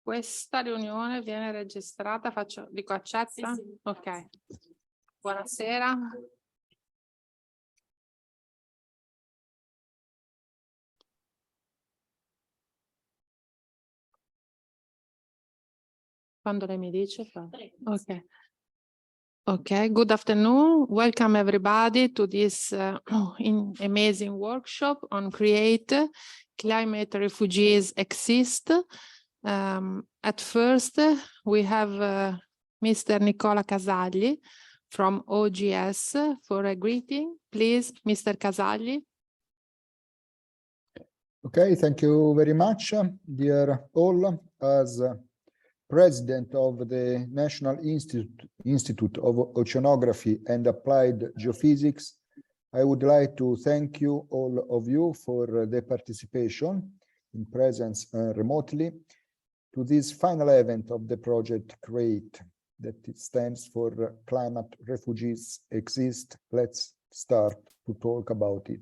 Questa riunione viene registrata, dico accetta? Sì. Ok. Buonasera. Quando lei mi dice? Ok. Okay, good afternoon. Welcome everybody to this amazing workshop on Create Climate Refugees Exist. At first, we have Mr. Nicola Casagli from OGS for a greeting. Please, Mr. Casagli. Okay, thank you very much, dear all. As President of the National Institute of Oceanography and Applied Geophysics, I would like to thank you, all of you, for the participation in presence remotely to this final event of the project CREATE, that it stands for Climate Refugees Exist. Let's start to talk about it.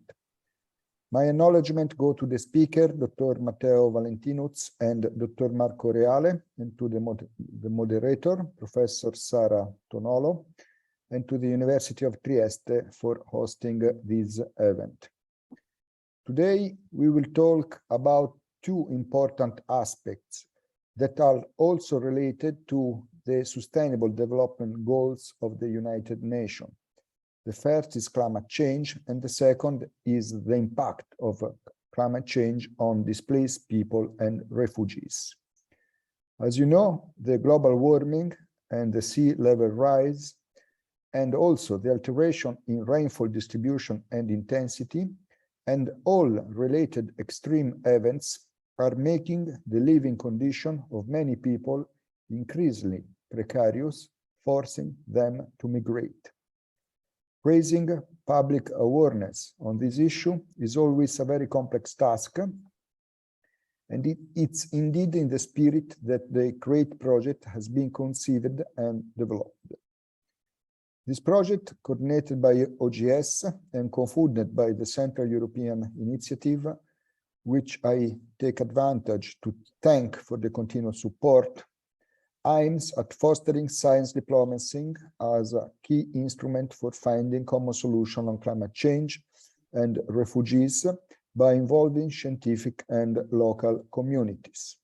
My acknowledgement go to the speaker, Dr. Matteo Valentinuz and Dr. Marco Reale, and to the moderator, Professor Sara Tonolo, and to the University of Trieste for hosting this event. Today, we will talk about two important aspects that are also related to the Sustainable Development Goals of the United Nations. The first is climate change, and the second is the impact of climate change on displaced people and refugees. As you know, the global warming and the sea level rise, and also the alteration in rainfall distribution and intensity, and all related extreme events are making the living condition of many people increasingly precarious, forcing them to migrate. Raising public awareness on this issue is always a very complex task, and it's indeed in the spirit that the CREATE project has been conceived and developed. This project, coordinated by OGS and cofunded by the Central European Initiative, which I take advantage to thank for the continued support, aims at fostering science diplomacy as a key instrument for finding common solutions on climate change and refugees by involving scientific and local communities.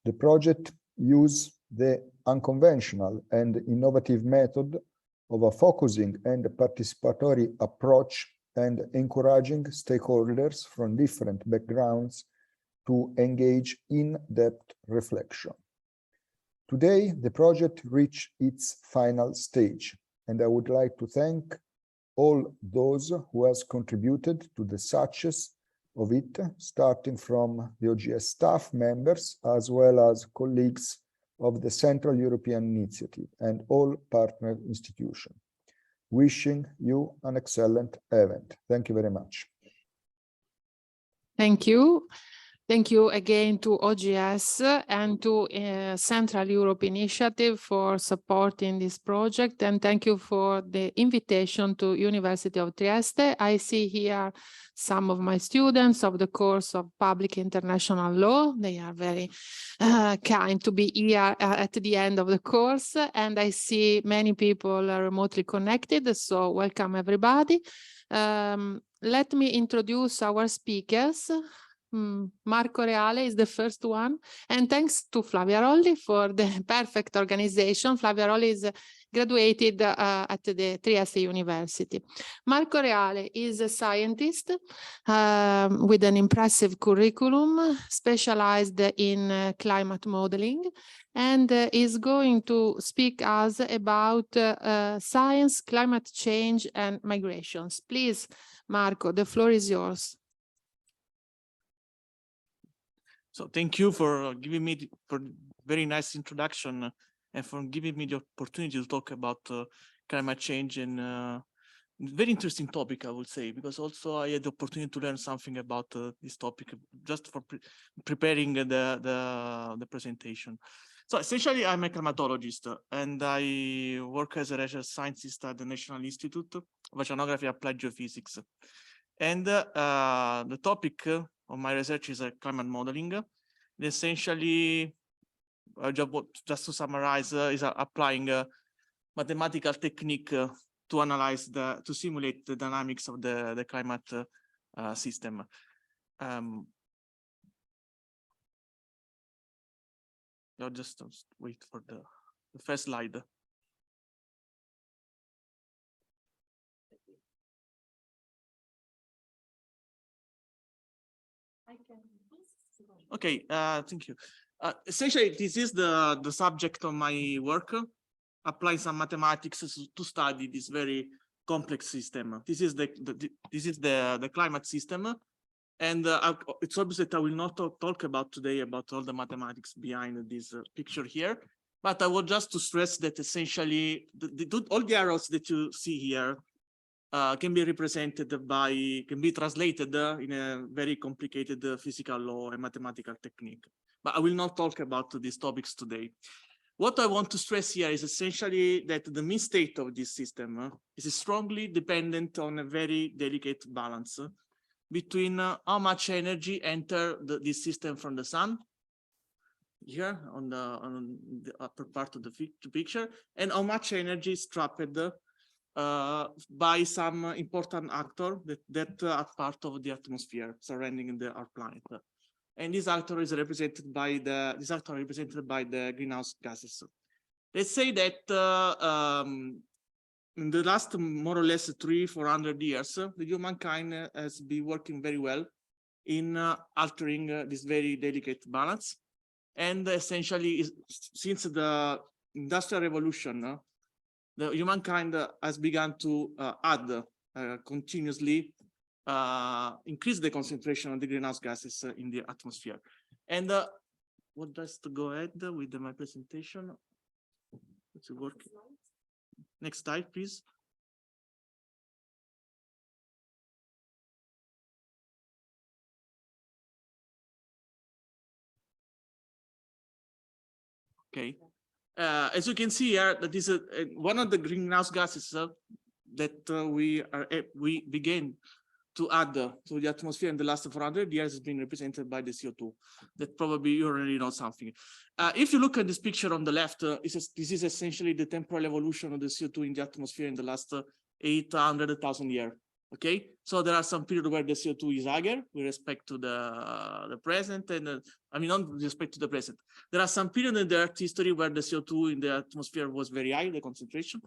The project uses the unconventional and innovative method of a focusing and participatory approach and encouraging stakeholders from different backgrounds to engage in in-depth reflection. Today, the project reached its final stage, and I would like to thank all those who has contributed to the success of it, starting from the OGS staff members, as well as colleagues of the Central European Initiative and all partner institutions. Wishing you an excellent event. Thank you very much. Thank you. Thank you again to OGS and to Central Europe Initiative for supporting this project, and thank you for the invitation to University of Trieste. I see here some of my students of the course of Public International Law. They are very kind to be here at the end of the course, and I see many people remotely connected, so welcome everybody. Let me introduce our speakers. Marco Reale is the first one, and thanks to Flavia Rolli for the perfect organization. Flavia Rolli is graduated at the Trieste University. Marco Reale is a scientist with an impressive curriculum, specialized in climate modeling, and is going to speak us about science, climate change, and migrations. Please, Marco, the floor is yours. So thank you for giving me for very nice introduction and for giving me the opportunity to talk about climate change, and very interesting topic, I would say, because also I had the opportunity to learn something about this topic just for preparing the presentation. So essentially, I'm a climatologist, and I work as a research scientist at the National Institute of Oceanography and Applied Geophysics. And the topic of my research is climate modeling. And essentially, just to summarize, is applying a mathematical technique to analyze to simulate the dynamics of the climate system. I'll just wait for the first slide. Okay, thank you. Essentially, this is the subject of my work, applying some mathematics to study this very complex system. This is the climate system, and it's obvious that I will not talk about today about all the mathematics behind this picture here, but I want just to stress that essentially all the arrows that you see here can be translated in a very complicated physical law and mathematical technique. But I will not talk about these topics today. What I want to stress here is essentially that the mean state of this system is strongly dependent on a very delicate balance between how much energy enter this system from the sun, here on the upper part of the picture, and how much energy is trapped by some important actor that are part of the atmosphere surrounding our planet. And this actor is represented by the greenhouse gases. Let's say that in the last more or less 300-400 years, the humankind has been working very well in altering this very delicate balance. And essentially, since the Industrial Revolution, the humankind has begun to add continuously increase the concentration of the greenhouse gases in the atmosphere. And what does to go ahead with my presentation? It's working. Next slide, please. Okay. As you can see here, that is one of the greenhouse gases that we began to add to the atmosphere in the last 400 years has been represented by the CO2. That probably you already know something. If you look at this picture on the left, this is essentially the temporal evolution of the CO2 in the atmosphere in the last 800,000 years. Okay, so there are some periods where the CO2 is higher with respect to the present, and I mean, not with respect to the present. There are some periods in the Earth history where the CO2 in the atmosphere was very high, the concentration,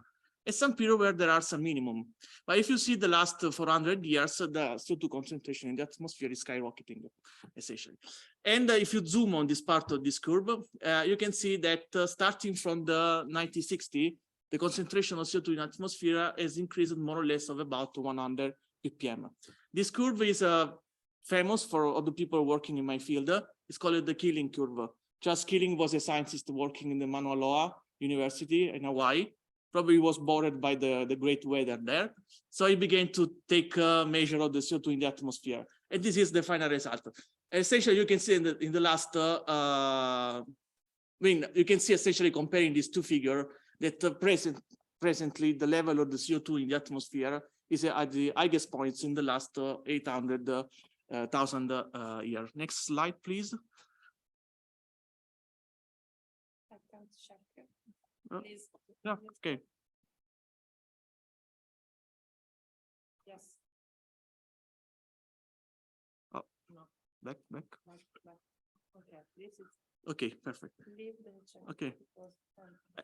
and some period where there are some minimum. But if you see the last 400 years, the CO2 concentration in the atmosphere is skyrocketing, essentially. And if you zoom on this part of this curve, you can see that starting from the 1960s, the concentration of CO2 in the atmosphere has increased more or less of about 100 ppm. This curve is famous for all the people working in my field. It's called the Keeling curve. Charles Keeling was a scientist working in the Mauna Loa University in Hawaii. Probably was bored by the great weather there. So he began to take a measure of the CO2 in the atmosphere. And this is the final result. Essentially, you can see in the last, you can see essentially comparing these two figures that presently the level of the CO2 in the atmosphere is at the highest points in the last 800,000 years. Next slide, please. I can't check. Please. Yeah, okay. Yes. Oh, no. Back. Okay, this is. Okay, perfect. Leave the check. Okay.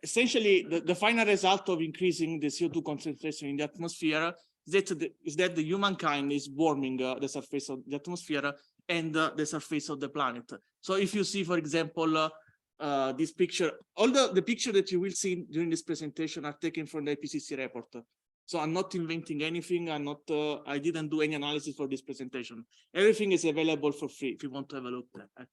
Essentially, the final result of increasing the CO2 concentration in the atmosphere is that the humankind is warming the surface of the atmosphere and the surface of the planet. So if you see, for example, this picture, all the picture that you will see during this presentation are taken from the IPCC report. So I'm not inventing anything. I didn't do any analysis for this presentation. Everything is available for free if you want to have a look at.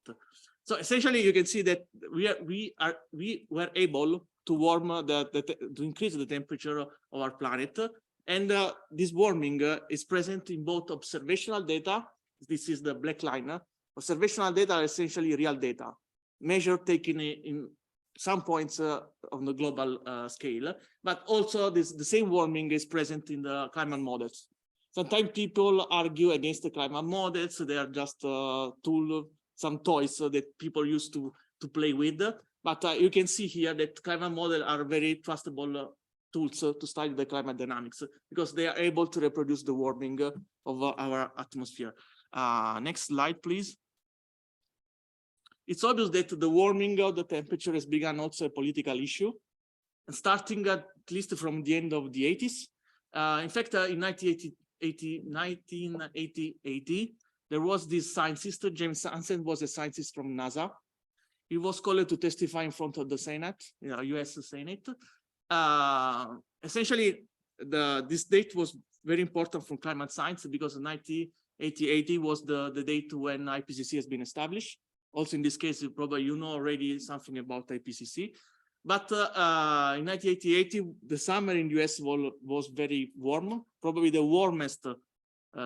So essentially, you can see that we were able to warm to increase the temperature of our planet, and this warming is present in both observational data. This is the black line. Observational data are essentially real data, measured taken in some points on the global scale, but also the same warming is present in the climate models. Sometimes people argue against the climate models. They are just some toys that people use to to play with. But you can see here that climate models are very trustable tools to study the climate dynamics because they are able to reproduce the warming of our atmosphere. Next slide, please. It's obvious that the warming of the temperature has become also a political issue, and starting at least from the end of the 80s. In fact, in 1980, there was this scientist, James Hansen was a scientist from NASA. He was called to testify in front of the Senate, US Senate. Essentially, this date was very important for climate science because 1980 was the date when IPCC has been established. Also, in this case, probably you know already something about IPCC. But in 1980, the summer in the US was very warm, probably the warmest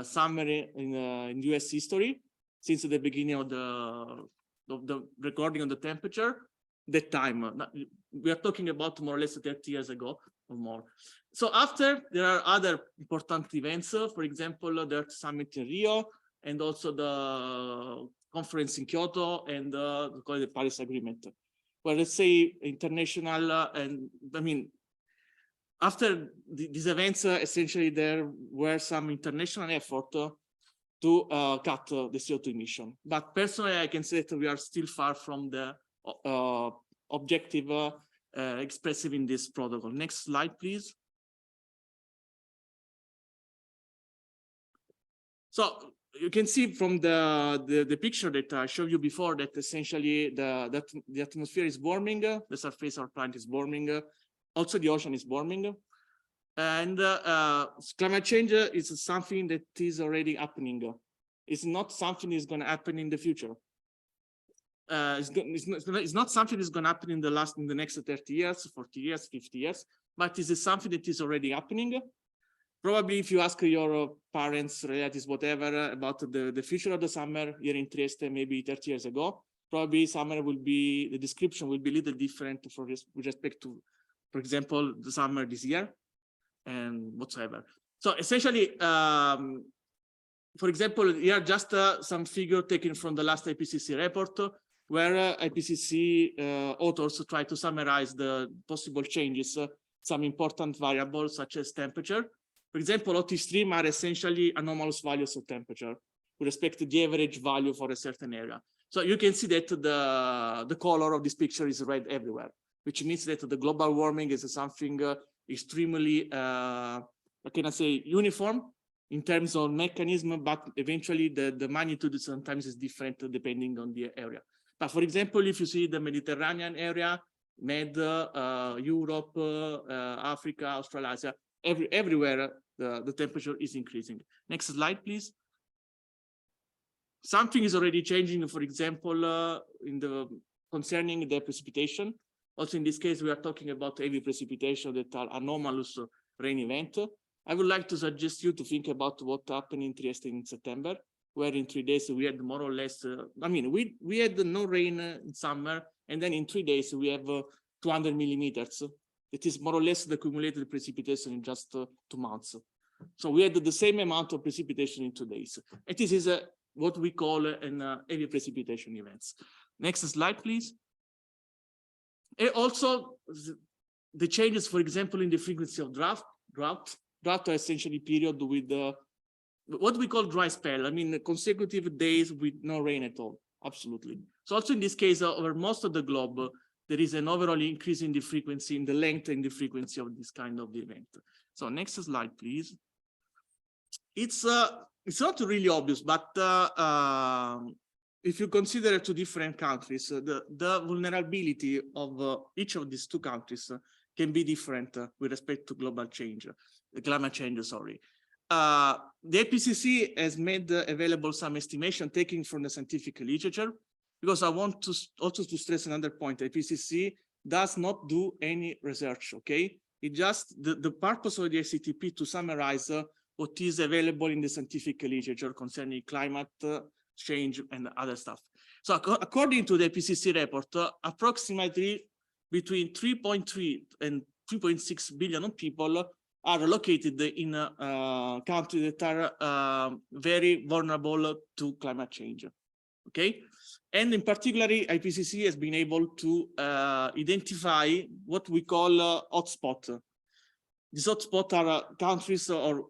summer in US history since the beginning of the recording of the temperature. That time, we are talking about more or less 30 years ago or more. So after, there are other important events. For example, the Earth Summit in Rio, and also the conference in Kyoto, and the Paris Agreement. Well, let's say international, and I mean, after these events, essentially there were some international effort to cut the CO2 emission. But personally, I can say that we are still far from the objective expressive in this protocol. Next slide, please. So you can see from the picture that I showed you before that essentially the atmosphere is warming, the surface of our planet is warming, also the ocean is warming. And climate change is something that is already happening. It's not something that's going to happen in the future. It's not something that's going to happen in the next 30 years, 40 years, 50 years, but it is something that is already happening. Probably if you ask your parents, relatives, whatever, about the future of the summer here in Trieste, maybe 30 years ago, probably summer will be, the description will be a little different with respect to, for example, the summer this year and whatsoever. So essentially, for example, here are just some figure taken from the last IPCC report, where IPCC authors try to summarize the possible changes, some important variables such as temperature. For example, hot extreme are essentially anomalous values of temperature with respect to the average value for a certain area. So you can see that the color of this picture is red everywhere, which means that the global warming is something extremely, what can I say, uniform in terms of mechanism, but eventually the magnitude sometimes is different depending on the area. But for example, if you see the Mediterranean area, Med, Europe, Africa, Australasia, everywhere the temperature is increasing. Next slide, please. Something is already changing, for example, concerning the precipitation. Also, in this case, we are talking about heavy precipitation that are anomalous rain event. I would like to suggest you to think about what happened in Trieste in September, where in 3 days we had more or less, I mean, we had no rain in summer, and then in 3 days we have 200 millimeters. It is more or less the accumulated precipitation in just 2 months. So we had the same amount of precipitation in 2 days. And this is what we call an heavy precipitation events. Next slide, please. And also the changes, for example, in the frequency of drought are essentially period with what we call dry spell. I mean, consecutive days with no rain at all. Absolutely. So also in this case, over most of the globe, there is an overall increase in the frequency, in the length and the frequency of this kind of event. So next slide, please. It's not really obvious, but if you consider 2 different countries, the vulnerability of each of these 2 countries can be different with respect to climate change, sorry. The IPCC has made available some estimation taken from the scientific literature, because I want to also to stress another point. IPCC does not do any research, okay? It just, the purpose of the ICTP to summarize what is available in the scientific literature concerning climate change and other stuff. So according to the IPCC report, approximately between 3.3 and 3.6 billion people are located in countries that are very vulnerable to climate change. Okay, And in particular, IPCC has been able to identify what we call hotspot. These hotspots are countries or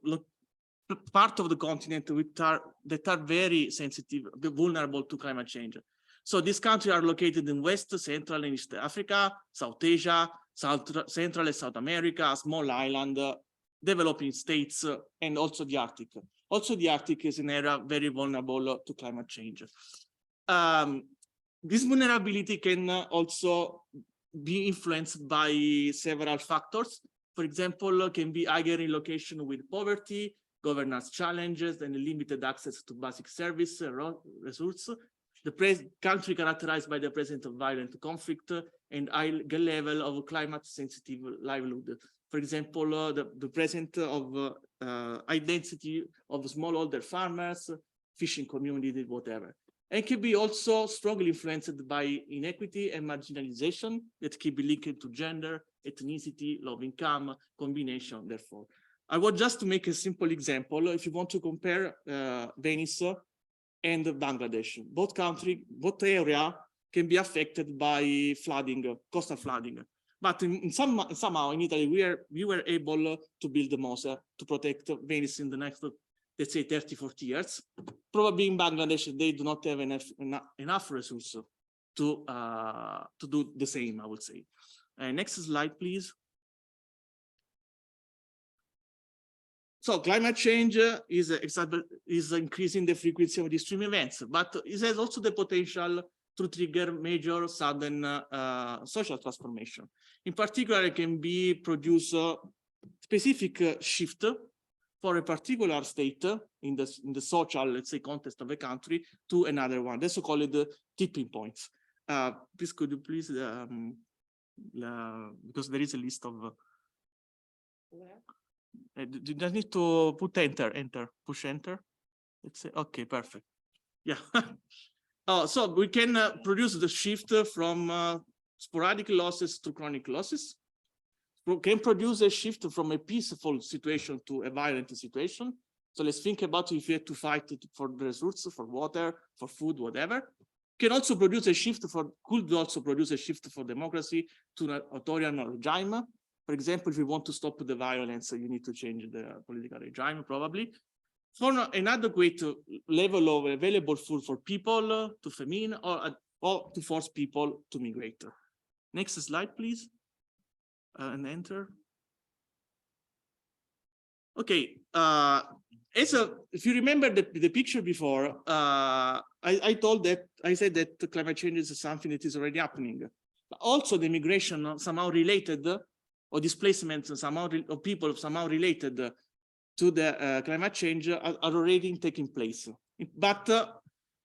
part of the continent that are very sensitive, vulnerable to climate change. So these countries are located in West, Central, and East Africa, South Asia, Central and South America, small island, developing states, and also the Arctic. Also, the Arctic is an area very vulnerable to climate change. This vulnerability can also be influenced by several factors. For example, can be higher relocation with poverty, governance challenges, and limited access to basic service resources. The country characterized by the presence of violent conflict and high level of climate-sensitive livelihood. For example, the presence of high density of smallholder farmers, fishing communities, whatever. And can be also strongly influenced by inequity and marginalization that can be linked to gender, ethnicity, low income, combination, therefore. I want just to make a simple example. If you want to compare Venice and Bangladesh, both area can be affected by flooding, coastal flooding. But somehow in Italy, we were able to build the MOSA to protect Venice in the next, let's say, 30, 40 years. Probably in Bangladesh, they do not have enough resources to do the same, I would say. Next slide, please. So climate change is increasing the frequency of extreme events, but it has also the potential to trigger major sudden social transformation. In particular, it can be produce a specific shift for a particular state in the social, let's say, context of a country to another one. That's called the tipping points. Please, could you please, because there is a list of. You just need to put enter, push enter. Let's say, okay, perfect. Yeah. So we can produce the shift from sporadic losses to chronic losses. We can produce a shift from a peaceful situation to a violent situation. So let's think about if you have to fight for the resources, for water, for food, whatever. Can also produce a shift could also produce a shift for democracy to an authoritarian regime. For example, if you want to stop the violence, you need to change the political regime, probably. For an inadequate level of available food for people to famine or to force people to migrate. Next slide, please. And enter. Okay. If you remember the picture before, I said that climate change is something that is already happening. But also the migration somehow related, or displacement somehow of people somehow related to the climate change are already taking place. But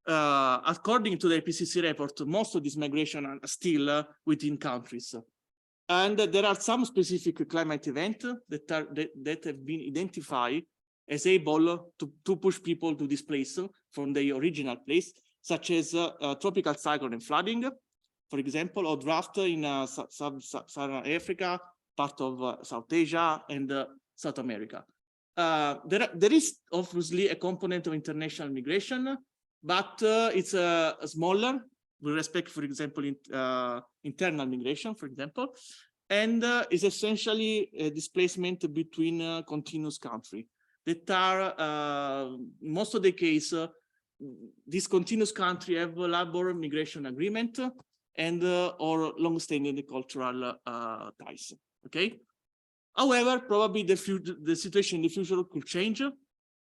according to the IPCC report, most of this migration are still within countries. And there are some specific climate events that have been identified as able to push people to displace from their original place, such as tropical cyclone and flooding, for example, or drought in sub-Saharan Africa, part of South Asia and South America. There is obviously a component of international migration, but it's smaller with respect, for example, internal migration, for example, and is essentially a displacement between continuous countries that are, most of the case, these continuous countries have a labor migration agreement and or long-standing cultural ties. Okay. However, probably the situation in the future could change,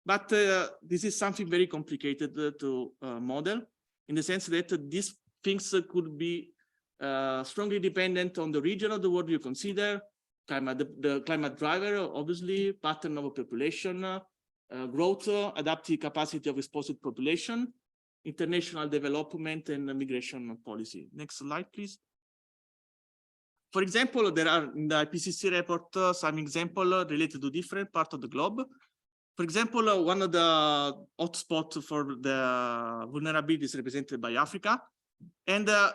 but this is something very complicated to model, in the sense that these things could be strongly dependent on the region of the world you consider, the climate driver, obviously, pattern of population, growth, adaptive capacity of exposed population, international development, and migration policy. Next slide, please. For example, there are in the IPCC report some examples related to different parts of the globe. For example, one of the hotspots for the vulnerability is represented by Africa, and the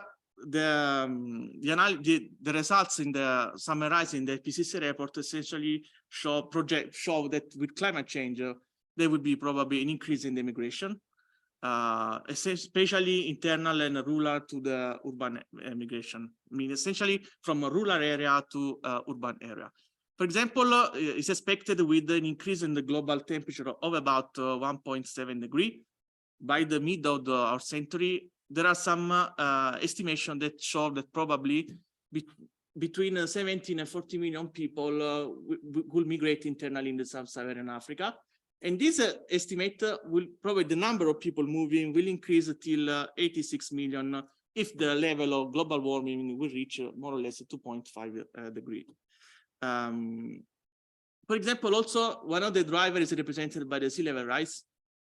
results in the summarized in the IPCC report essentially show that with climate change there would be probably an increase in the migration. especially internal and rural to the urban migration. I mean, essentially from a rural area to urban area. For example, it's expected with an increase in the global temperature of about 1.7 degrees by the mid of our century. There are some estimations that show that probably between 17 and 40 million people will migrate internally in the sub-Saharan Africa. And this estimate will probably the number of people moving will increase till 86 million if the level of global warming will reach more or less 2.5 degrees. For example, also one of the drivers is represented by the sea level rise,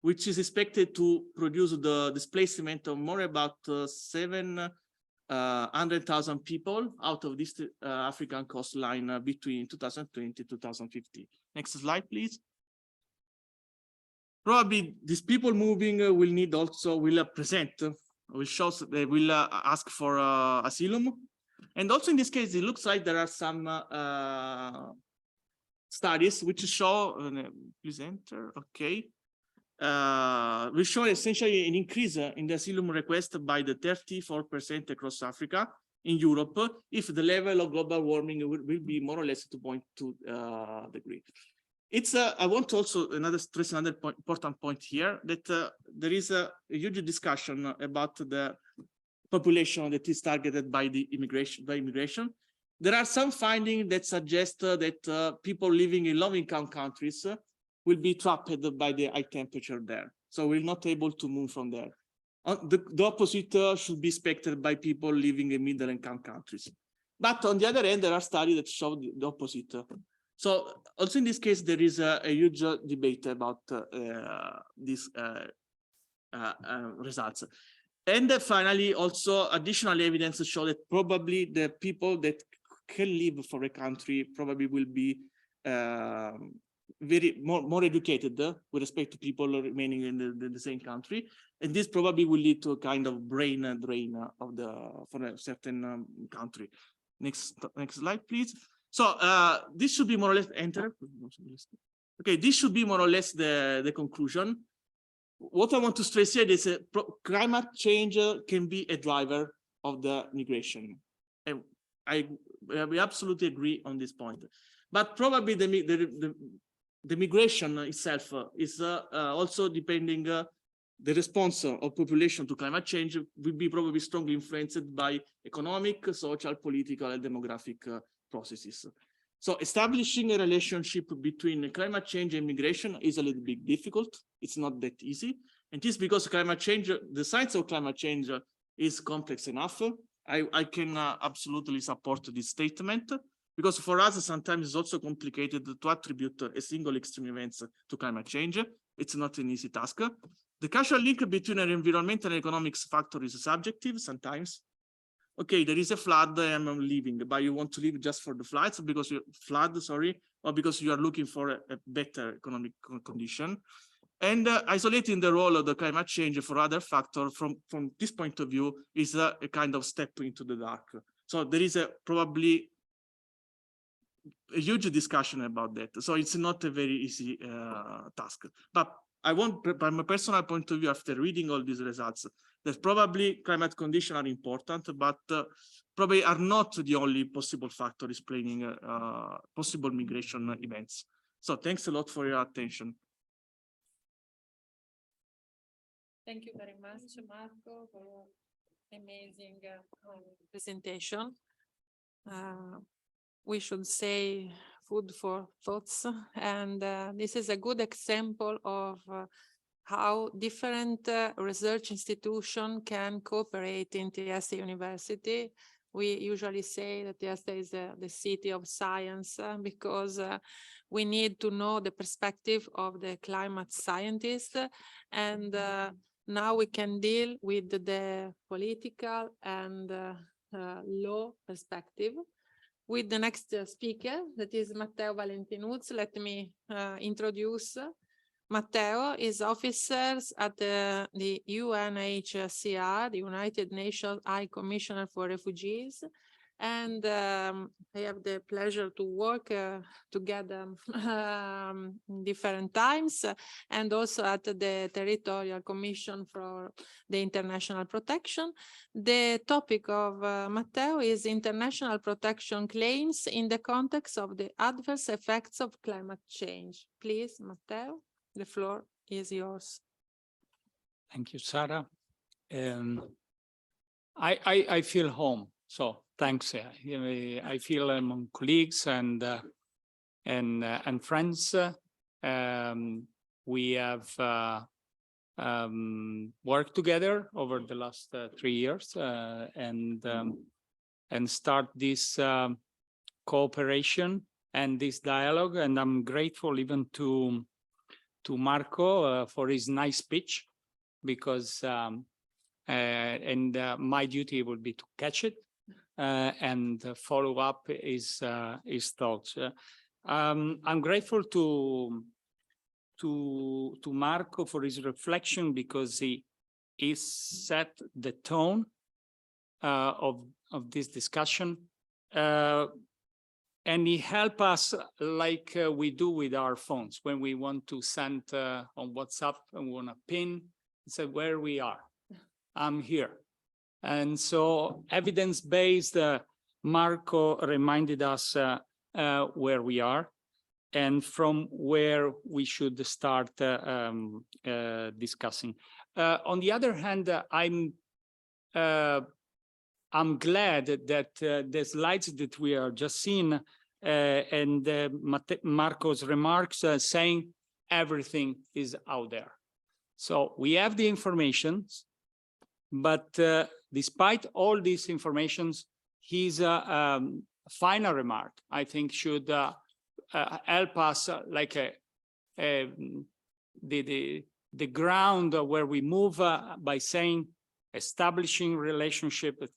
which is expected to produce the displacement of more about 700,000 people out of this African coastline between 2020 and 2050. Next slide, please. Probably these people moving will need also, will present, will show, they will ask for asylum. And also in this case, it looks like there are some studies which show, please enter, okay. We show essentially an increase in the asylum request by the 34% across Africa in Europe if the level of global warming will be more or less 2.2 degrees. It's I want to also stress another important point here that there is a huge discussion about the population that is targeted by the immigration. There are some findings that suggest that people living in low-income countries will be trapped by the high temperature there. So we're not able to move from there. The opposite should be expected by people living in middle-income countries. But on the other hand, there are studies that show the opposite. So also in this case, there is a huge debate about these results. And finally, also additional evidence show that probably the people that can live for a country probably will be more educated with respect to people remaining in the same country, and this probably will lead to a kind of brain drain of for a certain country. Next slide, please. So this should be more or less enter. Okay, this should be more or less the conclusion. What I want to stress here is climate change can be a driver of the migration, and we absolutely agree on this point. But probably the migration itself is also depending, the response of population to climate change will be probably strongly influenced by economic, social, political, and demographic processes. So establishing a relationship between climate change and migration is a little bit difficult. It's not that easy. And this is because climate change, the science of climate change is complex enough. I can absolutely support this statement, because for us, sometimes it's also complicated to attribute a single extreme event to climate change. It's not an easy task. The causal link between an environmental and economic factor is subjective sometimes. Okay, there is a flood, I'm leaving, but you want to leave just for the floods, because you or because you are looking for a better economic condition. And isolating the role of the climate change for other factors from this point of view is a kind of step into the dark. So there is probably a huge discussion about that. So it's not a very easy task. But I want, from a personal point of view, after reading all these results, that probably climate conditions are important, but probably are not the only possible factor explaining possible migration events. So thanks a lot for your attention. Thank you very much, Marco, for your amazing presentation. We should say food for thoughts, and this is a good example of how different research institutions can cooperate in Trieste University. We usually say that Trieste is the city of science because we need to know the perspective of the climate scientists, and now we can deal with the political and law perspective. With the next speaker, that is Matteo Valentinuz. Let me introduce Matteo. Is officers at the UNHCR, the United Nations High Commissioner for Refugees. And I have the pleasure to work together in different times, and also at the Territorial Commission for the International Protection. The topic of Matteo is international protection claims in the context of the adverse effects of climate change. Please, Matteo, the floor is yours. Thank you, Sarah. I feel home, so thanks. I feel among colleagues and friends. We have worked together over the last 3 years and start this cooperation and this dialogue. And I'm grateful even to Marco for his nice speech, because my duty will be to catch it and follow up his thoughts. I'm grateful to Marco for his reflection, because he set the tone of this discussion, and he helped us like we do with our phones when we want to send on WhatsApp and we want to pin. He said, where we are. I'm here. And so evidence-based, Marco reminded us where we are and from where we should start discussing. On the other hand, I'm glad that the slides that we are just seeing and Marco's remarks saying everything is out there. So we have the information, but despite all these informations, his final remark, I think, should help us like the ground where we move by saying establishing relationship with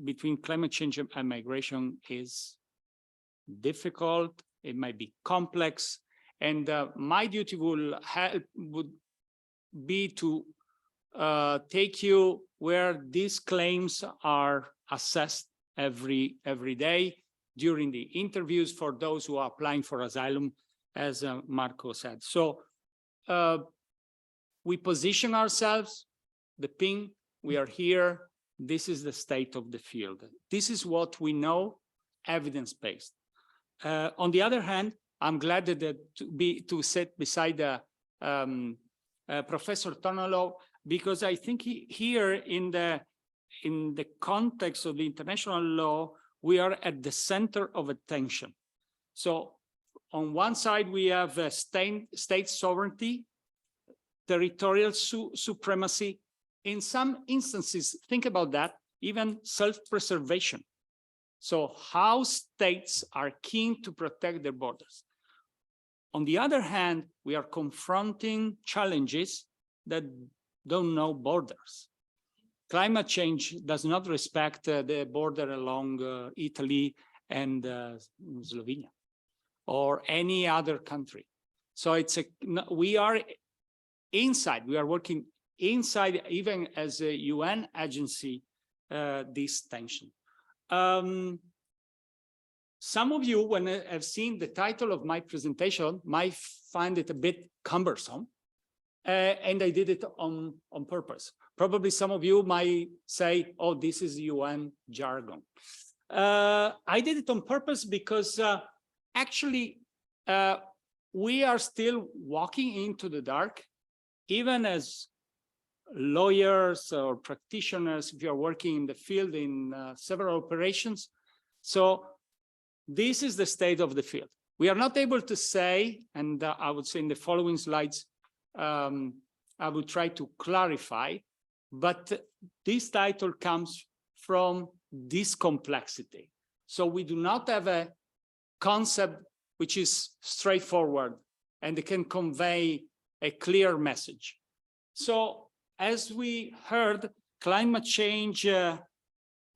between climate change and migration is difficult. It might be complex, and my duty would be to take you where these claims are assessed every day during the interviews for those who are applying for asylum, as Marco said. So we position ourselves, the ping, we are here. This is the state of the field. This is what we know, evidence-based. On the other hand, I'm glad to sit beside Professor Tonolo, because I think here in the context of the international law, we are at the center of attention. So on one side, we have state sovereignty, territorial supremacy. In some instances, think about that, even self-preservation. So how states are keen to protect their borders. On the other hand, we are confronting challenges that don't know borders. Climate change does not respect the border along Italy and Slovenia or any other country. So we are inside, we are working inside, even as a UN agency, this tension. Some of you, when have seen the title of my presentation, might find it a bit cumbersome, and I did it on purpose. Probably some of you might say, oh, this is UN jargon. I did it on purpose because actually we are still walking into the dark, even as lawyers or practitioners, if you're working in the field in several operations. So this is the state of the field. We are not able to say, and I would say in the following slides, I will try to clarify, but this title comes from this complexity. So we do not have a concept which is straightforward and it can convey a clear message. So as we heard, climate change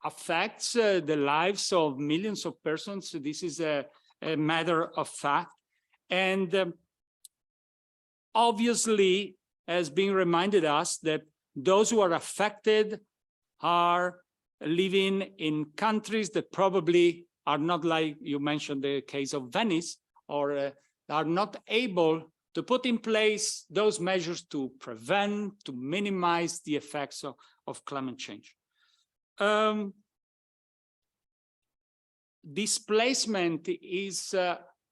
affects the lives of millions of persons. So this is a matter of fact. And obviously, has been reminded us that those who are affected are living in countries that probably are not, like you mentioned the case of Venice, or are not able to put in place those measures to prevent, to minimize the effects of climate change. Displacement is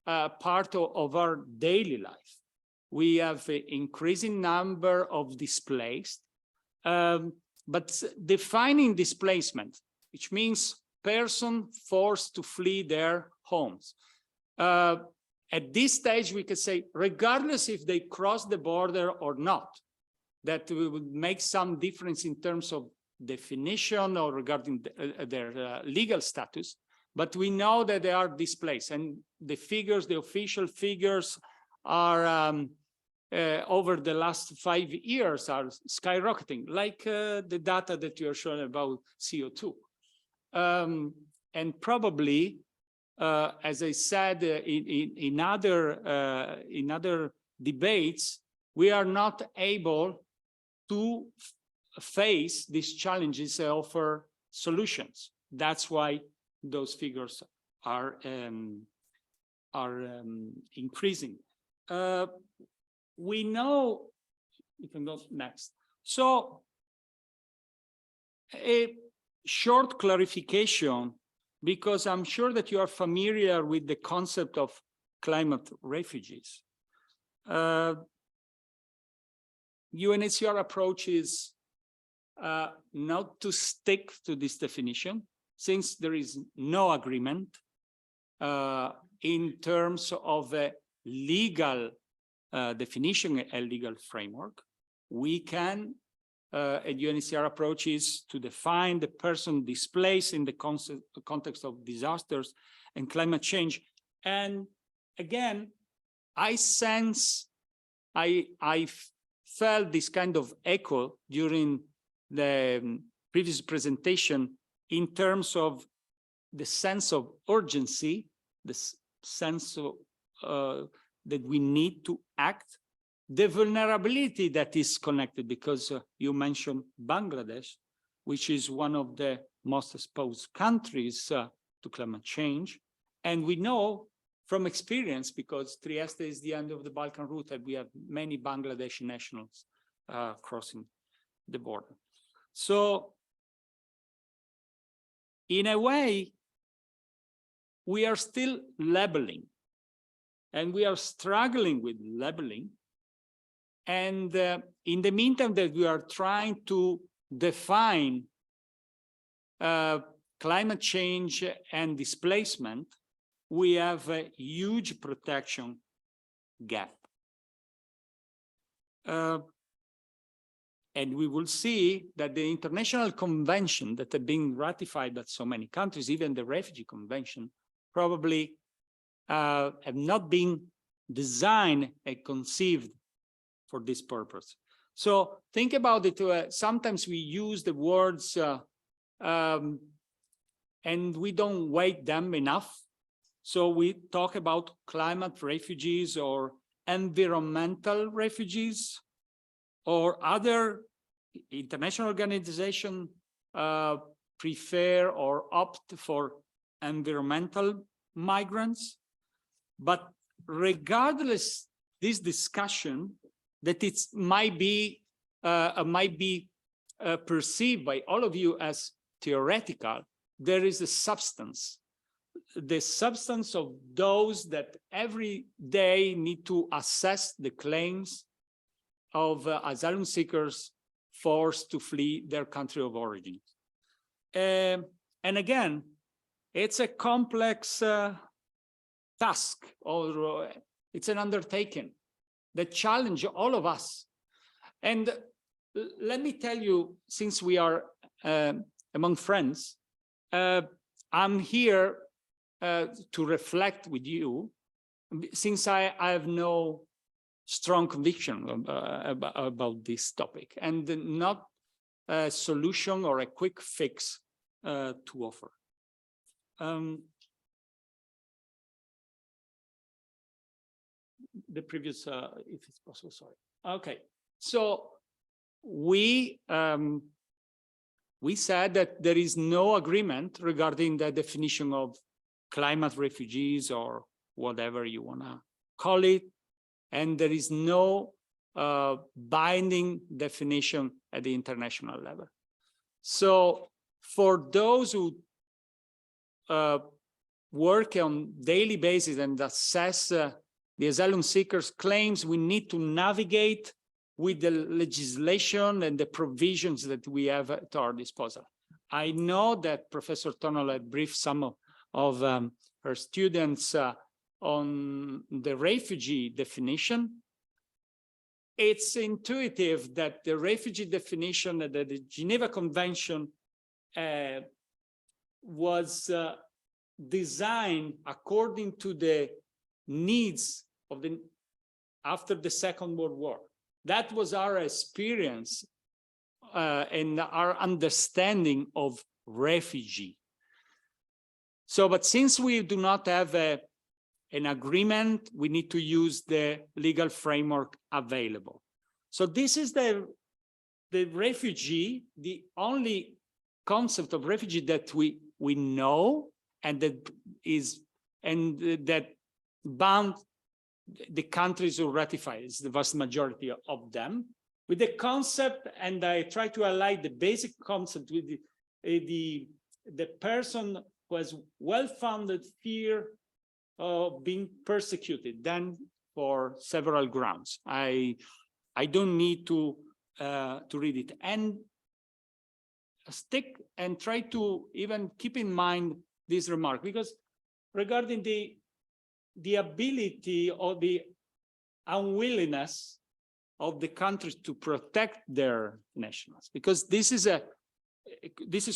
part of our daily life. We have an increasing number of displaced, but defining displacement, which means person forced to flee their homes. At this stage, we could say, regardless if they cross the border or not, that we would make some difference in terms of definition or regarding their legal status, but we know that they are displaced, and the figures, the official figures are over the last 5 years are skyrocketing, like the data that you are showing about CO2. And probably, as I said in other debates, we are not able to face these challenges and offer solutions. That's why those figures are increasing. We know, you can go next. So a short clarification, because I'm sure that you are familiar with the concept of climate refugees. UNHCR approach is not to stick to this definition, since there is no agreement in terms of a legal definition, a legal framework. We can, a UNHCR approach is to define the person displaced in the context of disasters and climate change. And again, I sense, I felt this kind of echo during the previous presentation in terms of the sense of urgency, the sense of that we need to act, the vulnerability that is connected, because you mentioned Bangladesh, which is one of the most exposed countries to climate change. And we know from experience, because Trieste is the end of the Balkan route, and we have many Bangladeshi nationals crossing the border. So in a way, we are still labeling, and we are struggling with labeling. And in the meantime that we are trying to define climate change and displacement, we have a huge protection gap. And we will see that the international convention that have been ratified by so many countries, even the refugee convention, probably have not been designed and conceived for this purpose. So think about it. Sometimes we use the words and we don't weight them enough. So we talk about climate refugees or environmental refugees, or other international organizations prefer or opt for environmental migrants. But regardless this discussion, that it might be perceived by all of you as theoretical, there is a substance. The substance of those that every day need to assess the claims of asylum seekers forced to flee their country of origin. And again, it's a complex task, or it's an undertaking that challenge all of us. And let me tell you, since we are among friends, I'm here to reflect with you, since I have no strong conviction about this topic, and not a solution or a quick fix to offer. The previous, if it's possible, sorry. Okay, so we we said that there is no agreement regarding the definition of climate refugees or whatever you want to call it. And there is no binding definition at the international level. So for those who work on daily basis and assess the asylum seekers' claims, we need to navigate with the legislation and the provisions that we have at our disposal. I know that Professor Tonolo had briefed some of her students on the refugee definition. It's intuitive that the refugee definition that the Geneva Convention was designed according to the needs of the after the Second World War. That was our experience and our understanding of refugee. So, but since we do not have an agreement, we need to use the legal framework available. So this is the refugee, the only concept of refugee that we know and that is that bound the countries who ratify, it's the vast majority of them, with the concept, and I try to highlight the basic concept with the person who has well-founded fear of being persecuted, then for several grounds. I don't need to read it, and stick and try to even keep in mind this remark, because regarding the ability or the unwillingness of the countries to protect their nationals, because this is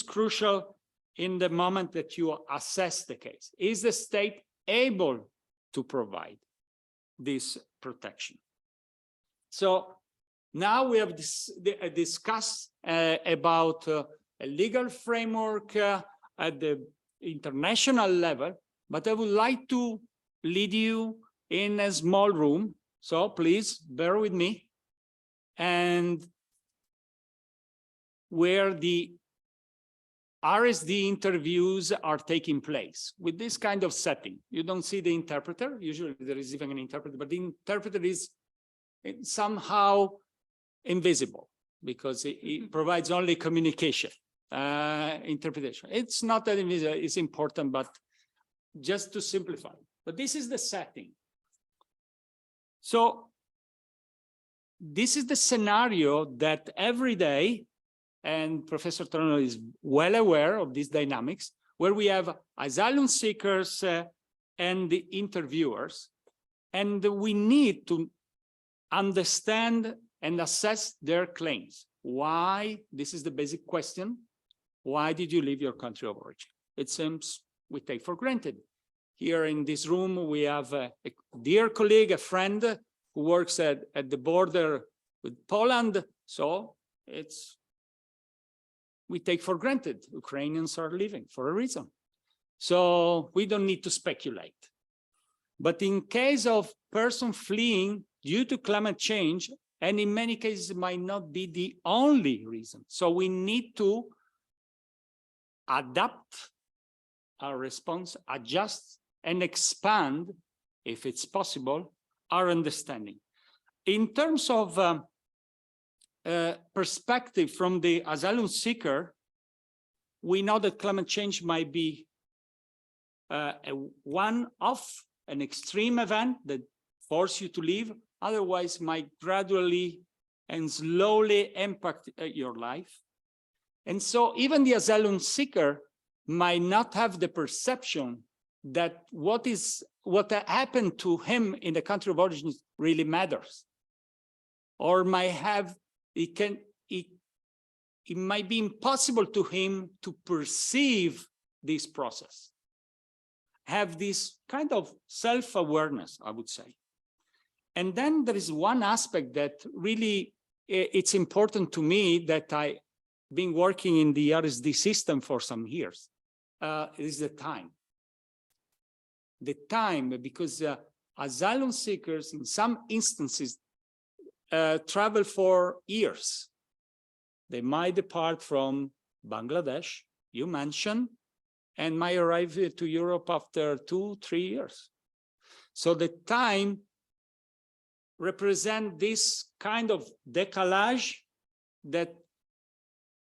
crucial in the moment that you assess the case. Is the state able to provide this protection? So now we have discussed about a legal framework at the international level, but I would like to lead you in a small room. So please bear with me. And where the RSD interviews are taking place with this kind of setting. You don't see the interpreter. Usually there is even an interpreter, but the interpreter is somehow invisible because it provides only communication, interpretation. It's not that invisible, it's important, but just to simplify. But this is the setting. So this is the scenario that every day, and Professor Tonolo is well aware of these dynamics, where we have asylum seekers and the interviewers, and we need to understand and assess their claims. Why? This is the basic question. Why did you leave your country of origin? It seems we take for granted. Here in this room, we have a dear colleague, a friend who works at the border with Poland. So we take for granted Ukrainians are leaving for a reason. So we don't need to speculate. But in case of person fleeing due to climate change, and in many cases it might not be the only reason. So we need to adapt our response, adjust, and expand, if it's possible, our understanding. In terms of perspective from the asylum seeker, we know that climate change might be a one-off, an extreme event that forces you to leave, otherwise might gradually and slowly impact your life. And so even the asylum seeker might not have the perception that what happened to him in the country of origin really matters, or might have it might be impossible to him to perceive this process, have this kind of self-awareness, I would say. And then there is one aspect that really it's important to me, that I've been working in the RSD system for some years, is the time. The time, because asylum seekers in some instances travel for years. They might depart from Bangladesh, you mentioned, and my arrival to Europe after 2-3 years. So the time represent this kind of decalage that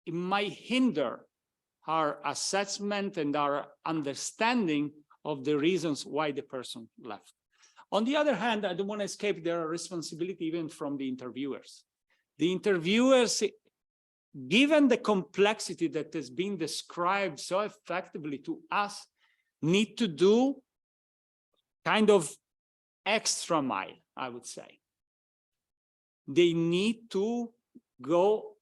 it might hinder our assessment and our understanding of the reasons why the person left. On the other hand, I don't want to escape their responsibility even from the interviewers. The interviewers, given the complexity that has been described so effectively to us, need to do kind of extra mile, I would say. They need to go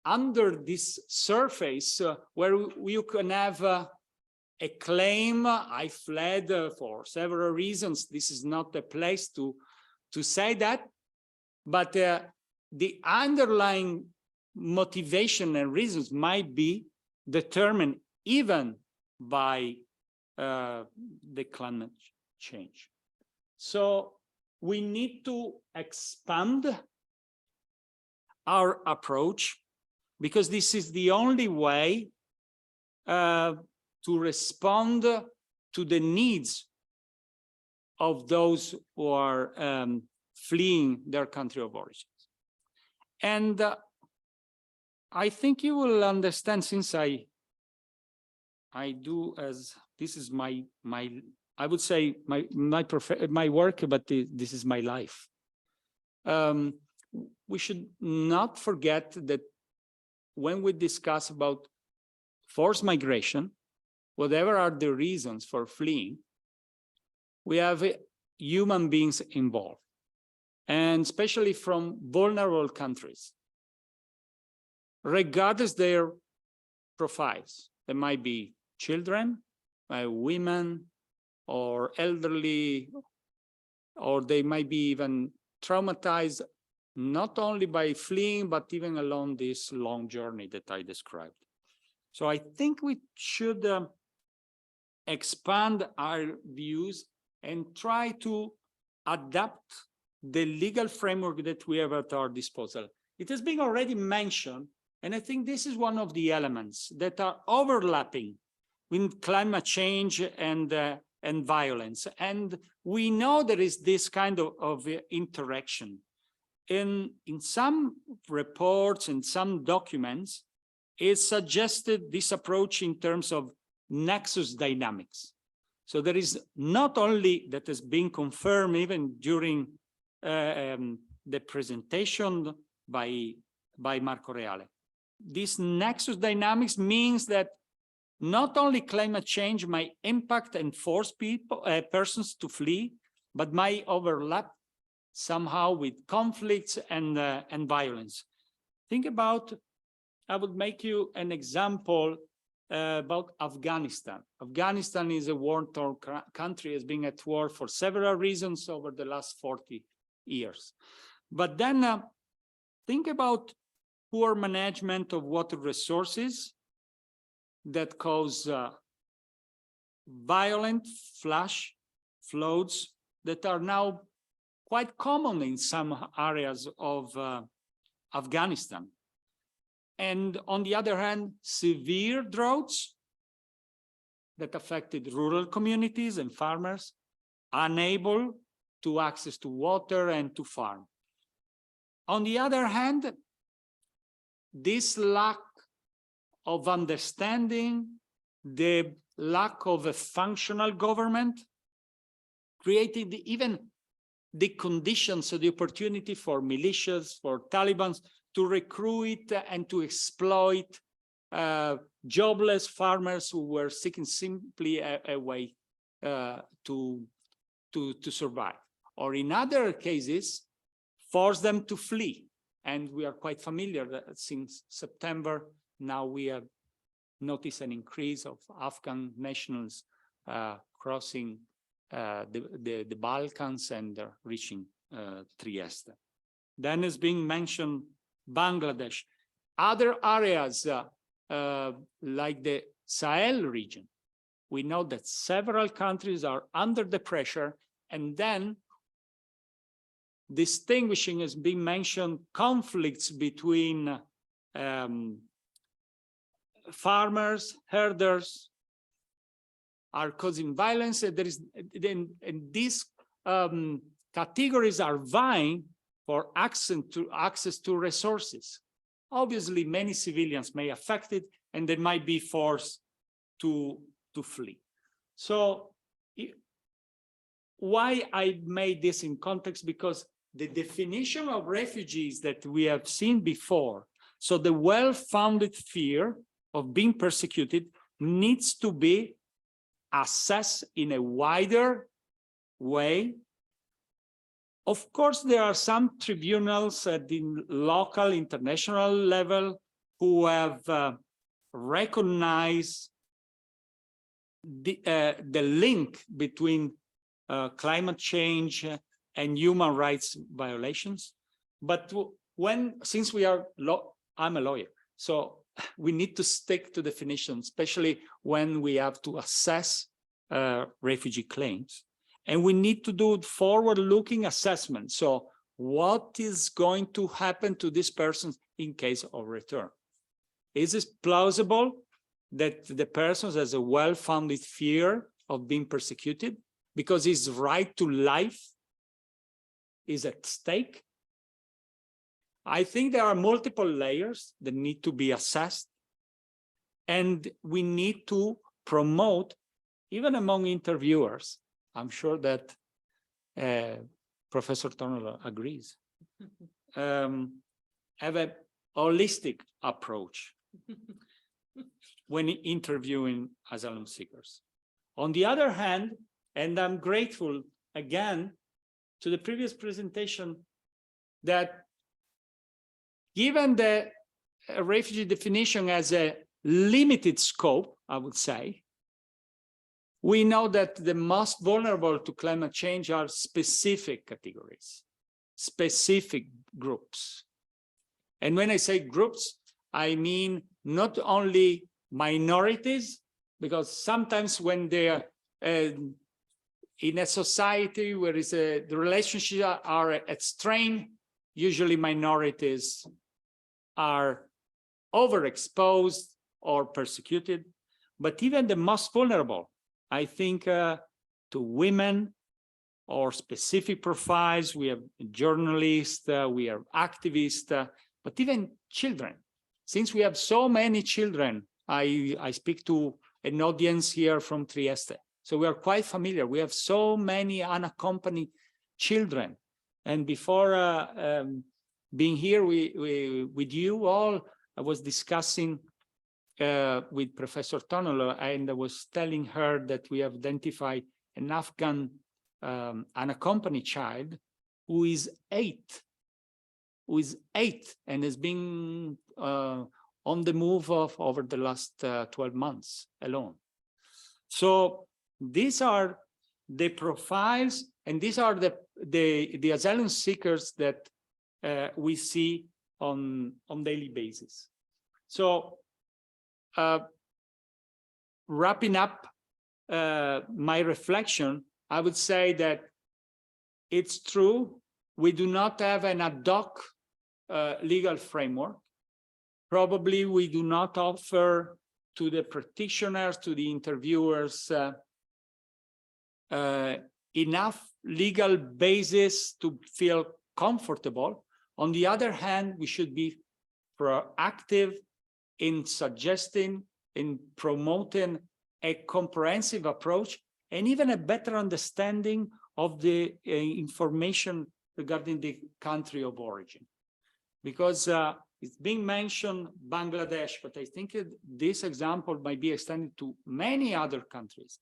under this surface where you can have a claim, I fled for several reasons. This is not a place to say that, but the underlying motivation and reasons might be determined even by the climate change. So we need to expand our approach, because this is the only way to respond to the needs of those who are fleeing their country of origin. And I think you will understand, since I do, as this is my I would say my work, but this is my life. We should not forget that when we discuss about forced migration, whatever are the reasons for fleeing, we have human beings involved, and especially from vulnerable countries, regardless their profiles. They might be children, women, or elderly, or they might be even traumatized, not only by fleeing, but even along this long journey that I described. So I think we should expand our views and try to adapt the legal framework that we have at our disposal. It has been already mentioned, and I think this is one of the elements that are overlapping with climate change and violence. And we know there is this kind of interaction. In some reports and some documents, it's suggested this approach in terms of nexus dynamics. So there is not only that has been confirmed even during the presentation by Marco Reale. This nexus dynamics means that not only climate change might impact and force persons to flee, but might overlap somehow with conflicts and violence. Think about, I would make you an example about Afghanistan. Afghanistan is a war-torn country, has been at war for several reasons over the last 40 years. But then think about poor management of water resources that cause violent flash floods that are now quite common in some areas of Afghanistan. And on the other hand, severe droughts that affected rural communities and farmers, unable to access to water and to farm. On the other hand, this lack of understanding, the lack of a functional government, created even the conditions or the opportunity for militias, for Taliban to recruit and to exploit jobless farmers who were seeking simply a way to survive. Or in other cases, force them to flee. And we are quite familiar that since September, now we have noticed an increase of Afghan nationals crossing the Balkans and reaching Trieste. Then is being mentioned Bangladesh. Other areas like the Sahel region, we know that several countries are under the pressure, and then distinguishing has been mentioned conflicts between farmers, herders are causing violence. And these categories are vying for access to resources. Obviously, many civilians may be affected, and they might be forced to flee. So why I made this in context? Because the definition of refugees that we have seen before, so the well-founded fear of being persecuted, needs to be assessed in a wider way. Of course, there are some tribunals at the local, international level who have recognized the link between climate change and human rights violations. But since I'm a lawyer, so we need to stick to definitions, especially when we have to assess refugee claims. And we need to do forward-looking assessment. So what is going to happen to this person in case of return? Is it plausible that the person has a well-founded fear of being persecuted because his right to life is at stake? I think there are multiple layers that need to be assessed, and we need to promote, even among interviewers, I'm sure that Professor Tornolo agrees, have a holistic approach when interviewing asylum seekers. On the other hand, and I'm grateful again to the previous presentation, that given the refugee definition as a limited scope, I would say, we know that the most vulnerable to climate change are specific categories, specific groups. And when I say groups, I mean not only minorities, because sometimes when they are in a society where the relationships are at strain, usually minorities are overexposed or persecuted. But even the most vulnerable, I think to women or specific profiles, we have journalists, we have activists, but even children. Since we have so many children, I speak to an audience here from Trieste. So we are quite familiar. We have so many unaccompanied children. And before being here with you all, I was discussing with Professor Tonolo, and I was telling her that we have identified an Afghan unaccompanied child who is 8, and has been on the move over the last 12 months alone. So these are the profiles, and these are the asylum seekers that we see on daily basis. So wrapping up my reflection, I would say that it's true, we do not have an ad hoc legal framework. Probably we do not offer to the practitioners, to the interviewers, enough legal basis to feel comfortable. On the other hand, we should be proactive in suggesting, in promoting a comprehensive approach, and even a better understanding of the information regarding the country of origin. Because it's being mentioned Bangladesh, but I think this example might be extended to many other countries.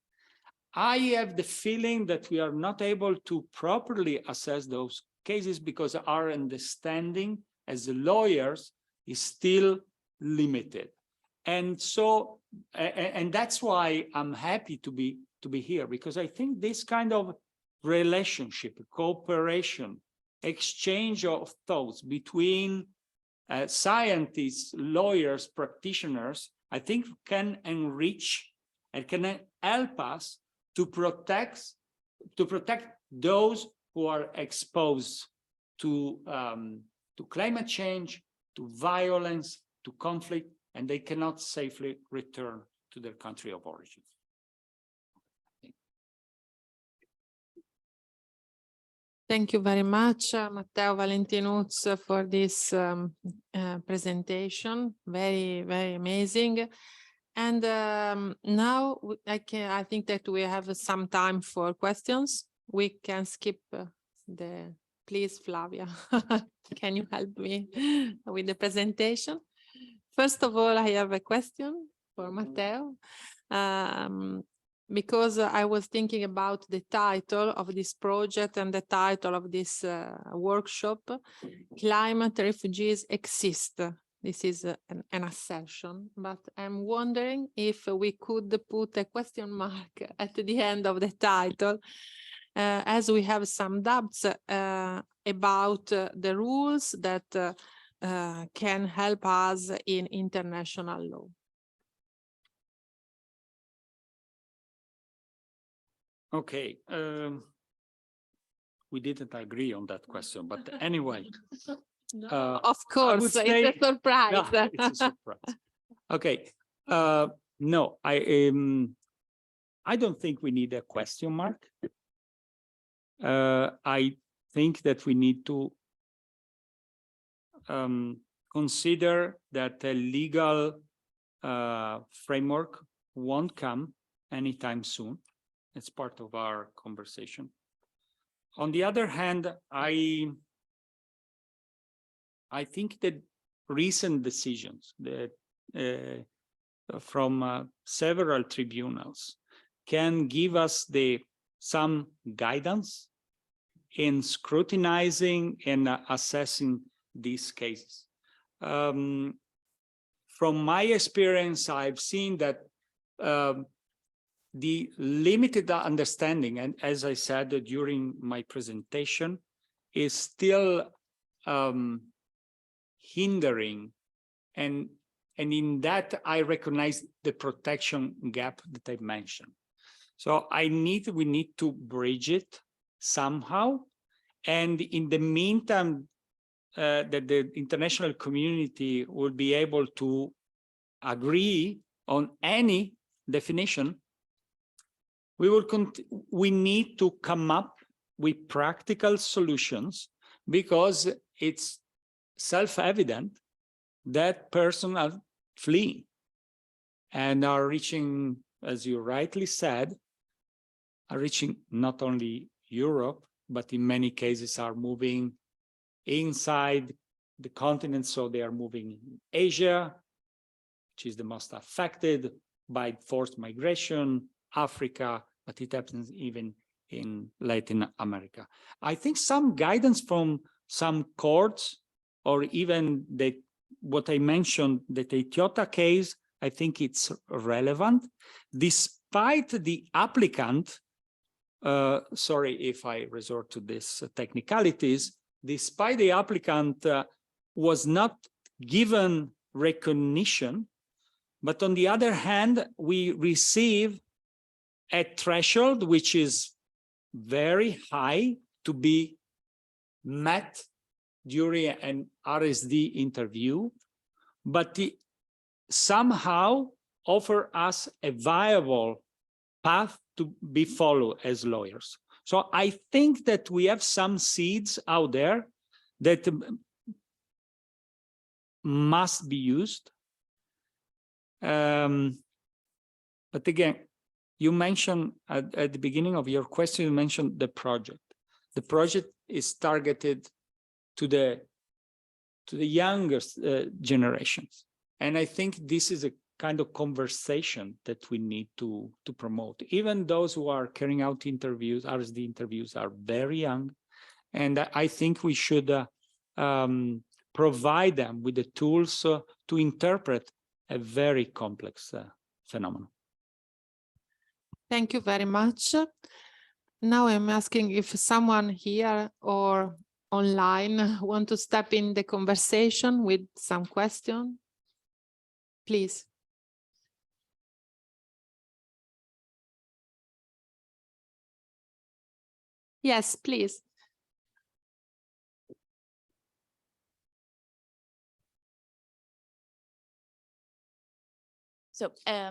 I have the feeling that we are not able to properly assess those cases because our understanding as lawyers is still limited. And so, and that's why I'm happy to be here, because I think this kind of relationship, cooperation, exchange of thoughts between scientists, lawyers, practitioners, I think can enrich and can help us to protect those who are exposed to climate change, to violence, to conflict, and they cannot safely return to their country of origin. Thank you very much, Matteo Valentinuz, for this presentation. Very, very amazing. And now I think that we have some time for questions. We can skip please, Flavia, can you help me with the presentation? First of all, I have a question for Matteo. Because I was thinking about the title of this project and the title of this workshop, Climate Refugees Exist. This is an assertion, but I'm wondering if we could put a question mark at the end of the title, as we have some doubts about the rules that can help us in international law. Okay, we didn't agree on that question, but anyway. No, of course, it's a surprise. No, it's a surprise. Okay, no, I don't think we need a question mark. I think that we need to consider that a legal framework won't come anytime soon. It's part of our conversation. On the other hand, I think that recent decisions that from several tribunals can give us some guidance in scrutinizing and assessing these cases. From my experience, I've seen that the limited understanding, and as I said during my presentation, is still hindering, and in that I recognize the protection gap that I mentioned. So we need to bridge it somehow, and in the meantime, that the international community will be able to agree on any definition. We need to come up with practical solutions, because it's self-evident that persons are fleeing and are reaching, as you rightly said, are reaching not only Europe, but in many cases are moving inside the continent. So they are moving in Asia, which is the most affected by forced migration, Africa, but it happens even in Latin America. I think some guidance from some courts, or even what I mentioned, the Etiota case, I think it's relevant, despite the applicant, sorry if I resort to these technicalities, despite the applicant was not given recognition, but on the other hand, we receive a threshold which is very high to be met during an RSD interview, but somehow offer us a viable path to be followed as lawyers. So I think that we have some seeds out there that must be used. But again, you mentioned at the beginning of your question, you mentioned the project. The project is targeted to the youngest generations. And I think this is a kind of conversation that we need to promote. Even those who are carrying out interviews, RSD interviews, are very young. And I think we should provide them with the tools to interpret a very complex phenomenon. Thank you very much. Now I'm asking if someone here or online want to step in the conversation with some question. Please. Yes, please. So I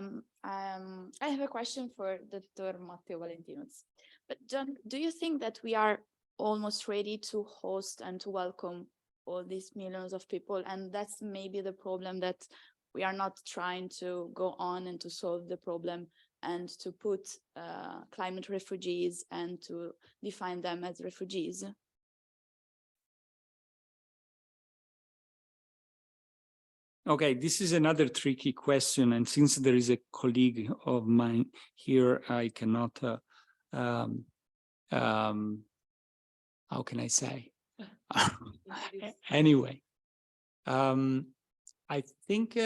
have a question for Dr. Matteo Valentinus. But John, do you think that we are almost ready to host and to welcome all these millions of people? And that's maybe the problem, that we are not trying to go on and to solve the problem and to put climate refugees and to define them as refugees. Okay, this is another tricky question, and since there is a colleague of mine here, I cannot, how can I say? Anyway, I think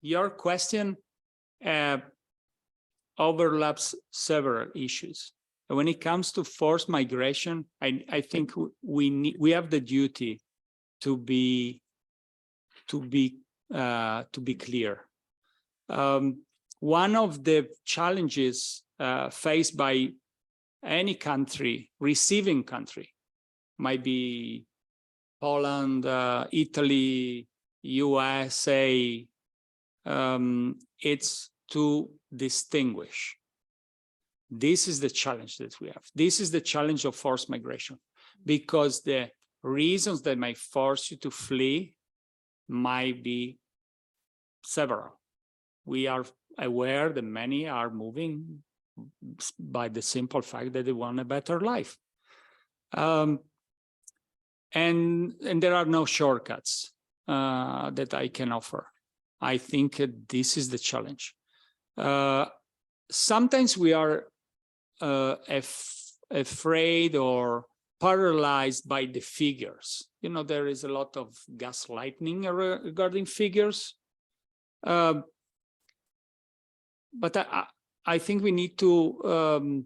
your question overlaps several issues. When it comes to forced migration, I think we have the duty to be clear. One of the challenges faced by any country, receiving country, might be Poland, Italy, USA, it's to distinguish. This is the challenge that we have. This is the challenge of forced migration, because the reasons that might force you to flee might be several. We are aware that many are moving by the simple fact that they want a better life. And there are no shortcuts that I can offer. I think this is the challenge. Sometimes we are afraid or paralyzed by the figures. You know, there is a lot of gaslighting regarding figures. But I think we need to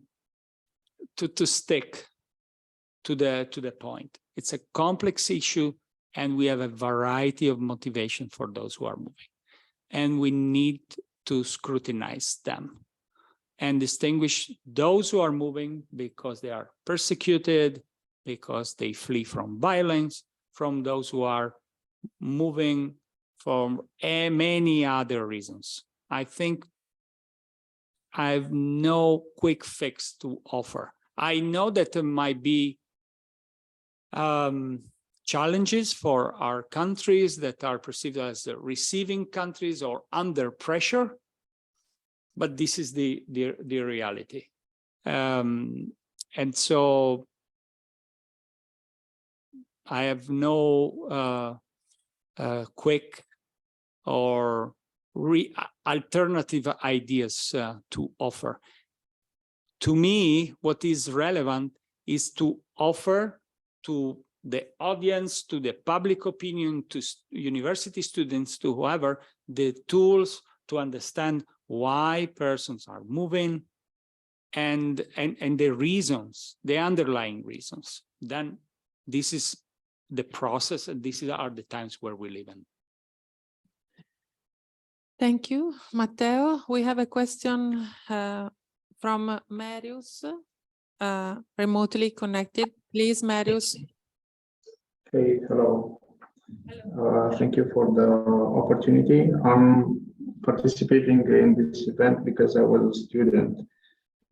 stick to the point. It's a complex issue, and we have a variety of motivation for those who are moving, and we need to scrutinize them and distinguish those who are moving because they are persecuted, because they flee from violence, from those who are moving for many other reasons. I think I have no quick fix to offer. I know that there might be challenges for our countries that are perceived as the receiving countries or under pressure, but this is the reality. And so I have no quick or alternative ideas to offer. To me, what is relevant is to offer to the audience, to the public opinion, to university students, to whoever, the tools to understand why persons are moving and the reasons, the underlying reasons. Then this is the process, and these are the times where we live in. Thank you, Matteo. We have a question from Marius, remotely connected. Please, Marius. Hey, hello. Thank you for the opportunity. I'm participating in this event because I was a student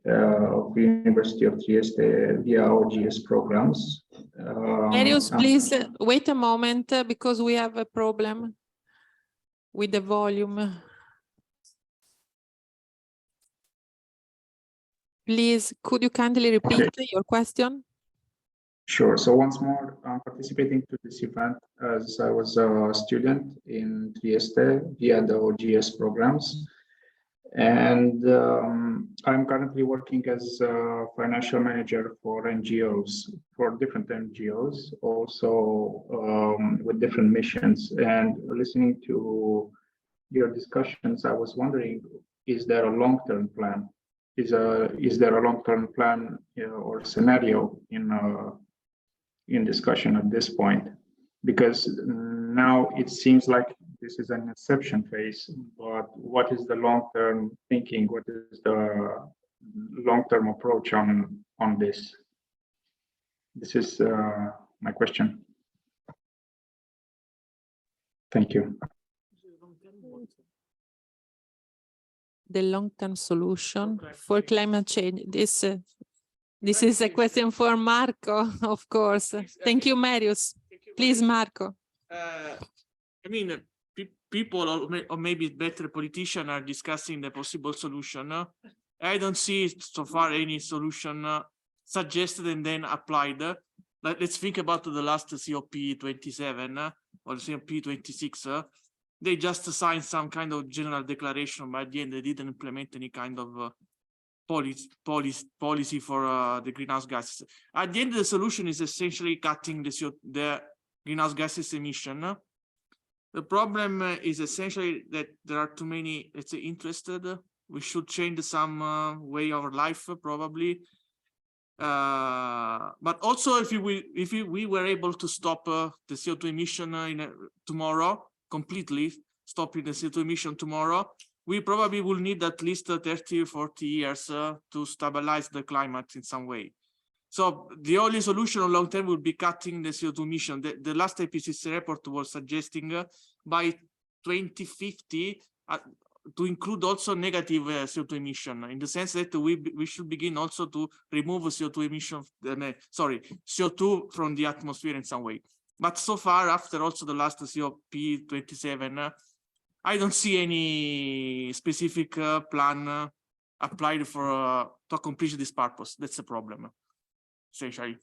of the University of Trieste via OGS programs. Marius, please wait a moment because we have a problem with the volume. Please, could you kindly repeat your question? Sure. So once more, I'm participating to this event as I was a student in Trieste via the OGS programs. And I'm currently working as a financial manager for NGOs, for different NGOs, also with different missions. And listening to your discussions, I was wondering, is there a long-term plan? Is there a long-term plan or scenario in discussion at this point? Because now it seems like this is an inception phase, but what is the long-term thinking? What is the long-term approach on this? This is my question. Thank you. the long-term solution for climate change? This is a question for Marco, of course. Thank you, Marius. Please, Marco. I mean, people or maybe better politicians are discussing the possible solution. I don't see so far any solution suggested and then applied. Let's think about the last COP27 or COP26. They just signed some kind of general declaration, but at the end they didn't implement any kind of policy for the greenhouse gases. At the end, the solution is essentially cutting the greenhouse gases emission. The problem is essentially that there are too many, let's say, interested. We should change some way of life, probably. But also, if we were able to stop the CO2 emission tomorrow, completely stopping the CO2 emission tomorrow, we probably will need at least 30 or 40 years to stabilize the climate in some way. So the only solution on long term would be cutting the CO2 emission. The last IPCC report was suggesting by 2050 to include also negative CO2 emission, in the sense that we should begin also to remove CO2 emission, CO2 from the atmosphere in some way. But so far, after also the last COP27, I don't see any specific plan applied for to accomplish this purpose. That's the problem, essentially.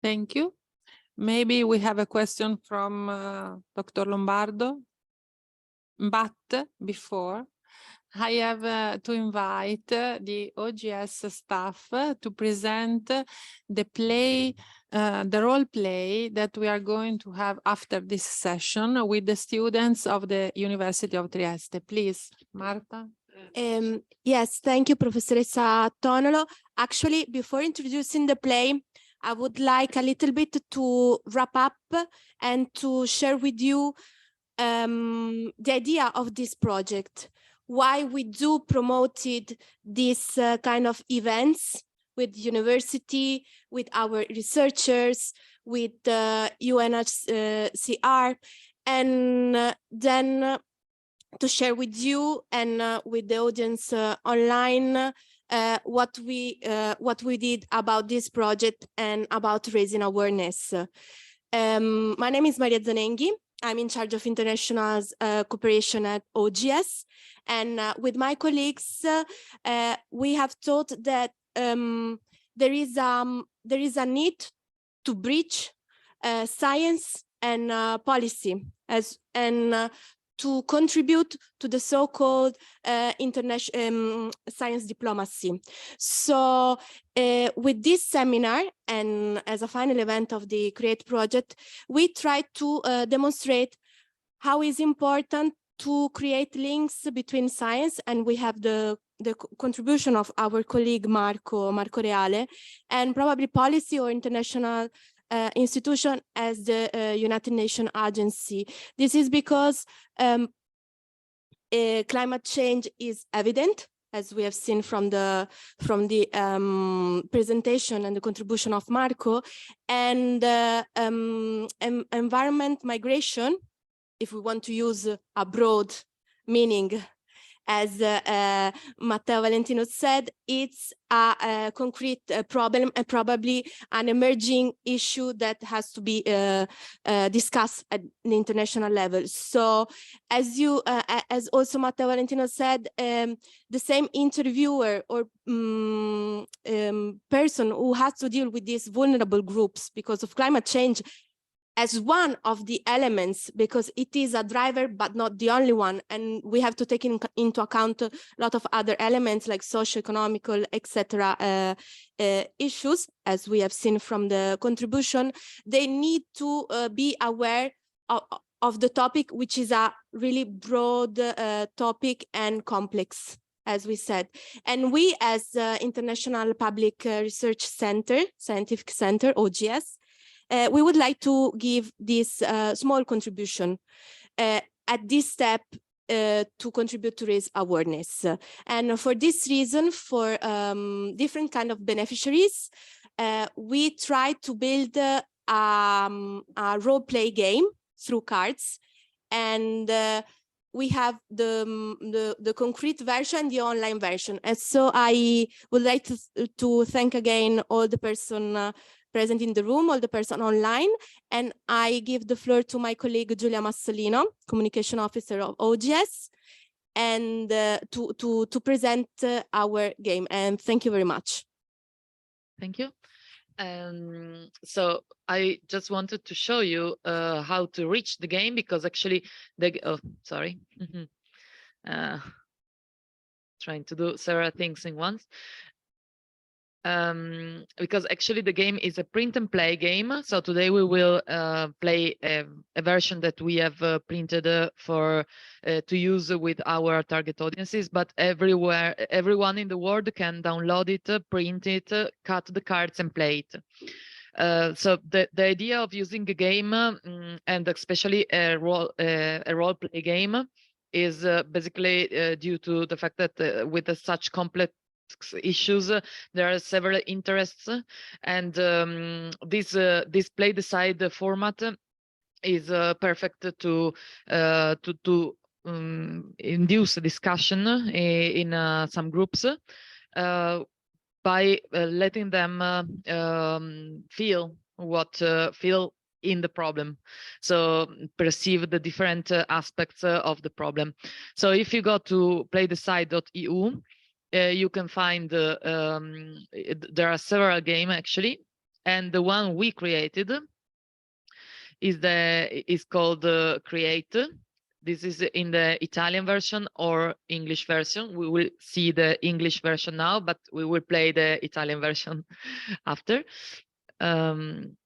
Thank you. Maybe we have a question from Dr. Lombardo. But before, I have to invite the OGS staff to present the play, the role play that we are going to have after this session with the students of the University of Trieste. Please, Marta. Yes, thank you, Professoressa Tonolo. Actually, before introducing the play, I would like a little bit to wrap up and to share with you the idea of this project, why we do promoted this kind of events with university, with our researchers, with the UNHCR, and then to share with you and with the audience online what we did about this project and about raising awareness. My name is Maria Zanenghi. I'm in charge of international cooperation at OGS, and with my colleagues, we have thought that there is a need to bridge science and policy and to contribute to the so-called international science diplomacy. So with this seminar and as a final event of the CREATE project, we try to demonstrate how it's important to create links between science, and we have the contribution of our colleague Marco Reale, and probably policy or international institution as the United Nations agency. This is because climate change is evident, as we have seen from the presentation and the contribution of Marco, and environment migration, if we want to use a broad meaning, as Matteo Valentino said, it's a concrete problem and probably an emerging issue that has to be discussed at the international level. So as also Matteo Valentino said, the same interviewer or person who has to deal with these vulnerable groups because of climate change as one of the elements, because it is a driver, but not the only one. And we have to take into account a lot of other elements like socio-economical, etc. Issues, as we have seen from the contribution. They need to be aware of the topic, which is a really broad topic and complex, as we said. And we, as International Public Research Center, Scientific Center, OGS, we would like to give this small contribution at this step to contribute to raise awareness. And for this reason, for different kind of beneficiaries, we try to build a role play game through cards. And we have the concrete version, the online version. And so I would like to thank again all the person present in the room, all the person online. And I give the floor to my colleague, Giulia Massolino, Communication Officer of OGS, and to present our game. And thank you very much. Thank you. So I just wanted to show you how to reach the game, because actually sorry. Trying to do several things in once. Because actually the game is a print and play game. So today we will play a version that we have printed for to use with our target audiences, but everyone in the world can download it, print it, cut the cards and play it. So the idea of using a game, and especially a role play game, is basically due to the fact that with such complex issues, there are several interests, and this play decide format is perfect to induce discussion in some groups by letting them feel in the problem, so perceive the different aspects of the problem. So if you go to playdecide.eu, you can find there are several games actually, and the one we created is called Create. This is in the Italian version or English version. We will see the English version now, but we will play the Italian version after. And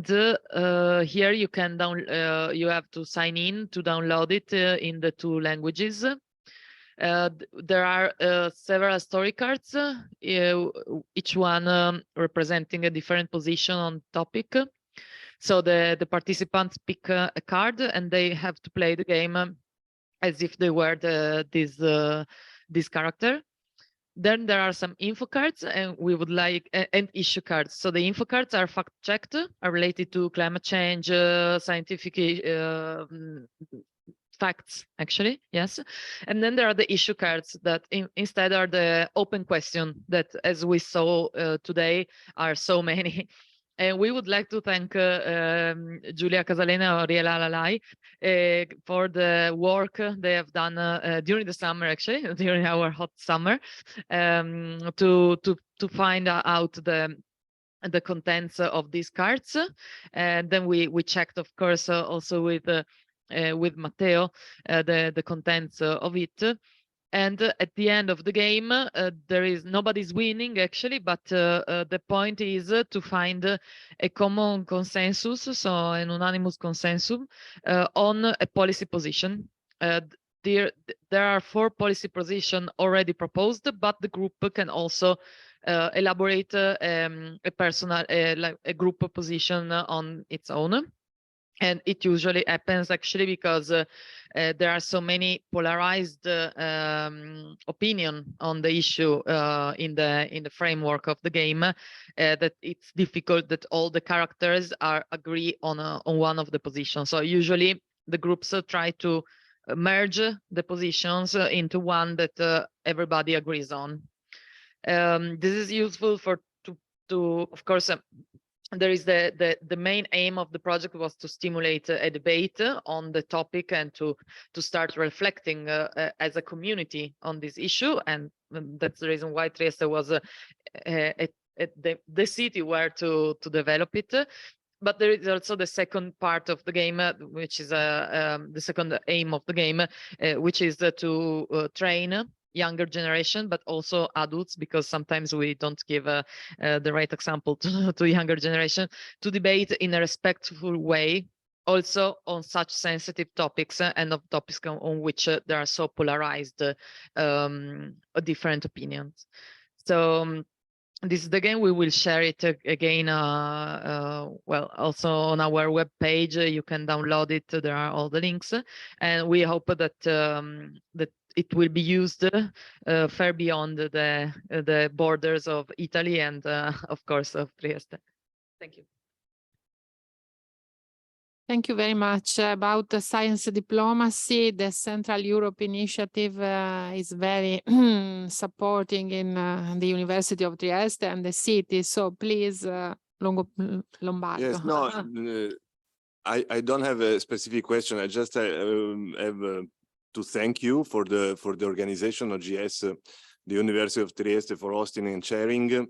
here you can you have to sign in to download it in the 2 languages. There are several story cards, each one representing a different position on topic. So the participants pick a card and they have to play the game as if they were this character. Then there are some info cards, and we would like and issue cards. So the info cards are fact checked, are related to climate change, scientific facts, actually, yes. And then there are the issue cards that instead are the open question that, as we saw today, are so many. And we would like to thank Giulia Casalena or Riela Lalai for the work they have done during the summer, actually, during our hot summer, to find out the contents of these cards. And then we checked, of course, also with Matteo the contents of it. And at the end of the game, nobody's winning actually, but the point is to find a common consensus, so an unanimous consensus on a policy position. There are 4 policy positions already proposed, but the group can also elaborate a personal, like a group position on its own. And it usually happens actually because there are so many polarized opinion on the issue in the framework of the game that it's difficult that all the characters agree on one of the positions. So usually the groups try to merge the positions into one that everybody agrees on. This is useful to of course. There is the main aim of the project was to stimulate a debate on the topic and to start reflecting as a community on this issue, and that's the reason why Trieste was the city where to develop it. But there is also the second part of the game, which is the second aim of the game, which is to train younger generation, but also adults, because sometimes we don't give the right example to younger generation, to debate in a respectful way, also on such sensitive topics and of topics on which there are so polarized different opinions. So this is the game. We will share it again, well, also on our web page. You can download it. There are all the links, and we hope that that it will be used far beyond the borders of Italy and, of course, of Trieste. Thank you. Thank you very much. About the science diplomacy, the Central Europe Initiative is very supporting in the University of Trieste and the city. So please, Lombardo. Yes, no, I don't have a specific question. I just have to thank you for the organization of GS, the University of Trieste, for hosting and sharing.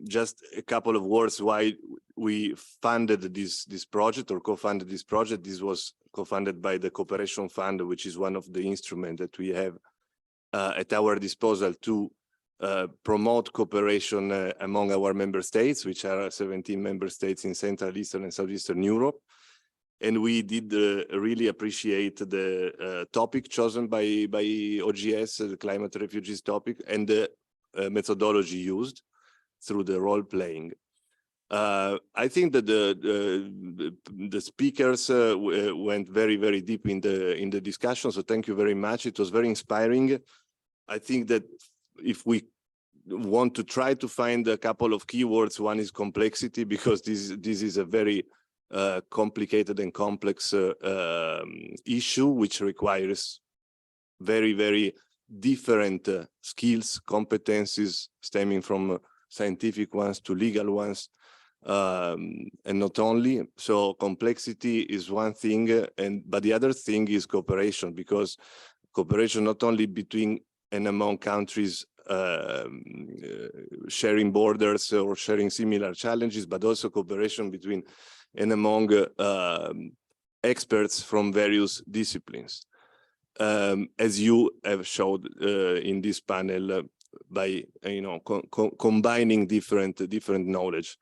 Just a couple of words why we funded this project or co-funded this project. This was co-funded by the Cooperation Fund, which is one of the instruments that we have at our disposal to promote cooperation among our member states, which are 17 member states in Central, Eastern and Southeastern Europe. And we did really appreciate the topic chosen by OGS, the climate refugees topic, and the methodology used through the role playing. I think that the speakers went very, very deep in the discussion. So thank you very much. It was very inspiring. I think that if we want to try to find a couple of keywords, one is complexity, because this is a very complicated and complex issue, which requires very, very different skills, competencies, stemming from scientific ones to legal ones, and not only. So complexity is one thing, but the other thing is cooperation, because cooperation not only between and among countries sharing borders or sharing similar challenges, but also cooperation between and among experts from various disciplines, as you have showed in this panel, by combining different knowledge.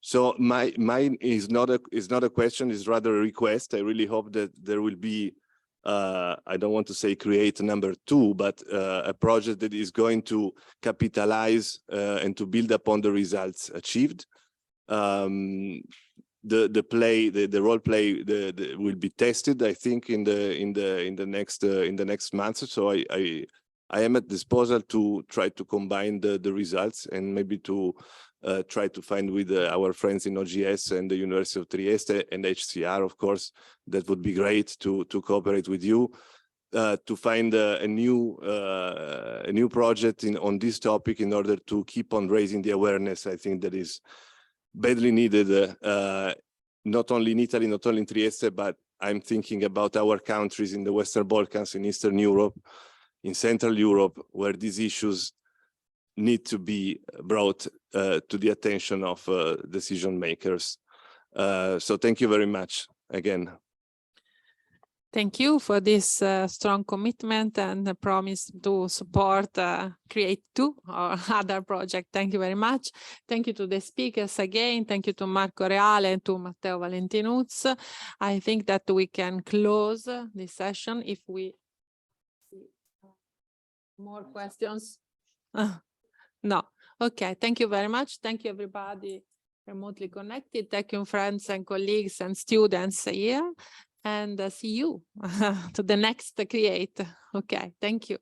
So mine is not a question, is rather a request. I really hope that there will be I don't want to say create number 2, but a project that is going to capitalize and to build upon the results achieved. The role play will be tested, I think, in the next months. So I am at disposal to try to combine the results, and maybe to try to find with our friends in OGS and the University of Trieste and HCR, of course. That would be great to cooperate with you to find a new project on this topic, in order to keep on raising the awareness. I think that is badly needed, not only in Italy, not only in Trieste, but I'm thinking about our countries in the Western Balkans, in Eastern Europe, in Central Europe, where these issues need to be brought to the attention of decision makers. So thank you very much again. Thank you for this strong commitment and the promise to support Create 2 or other project. Thank you very much. Thank you to the speakers again. Thank you to Marco Reale and to Matteo Valentinuz. I think that we can close this session if we see more questions. No. Okay. Thank you very much. Thank you, everybody remotely connected. Thank you, friends and colleagues and students here. And see you to the next Create. Okay. Thank you.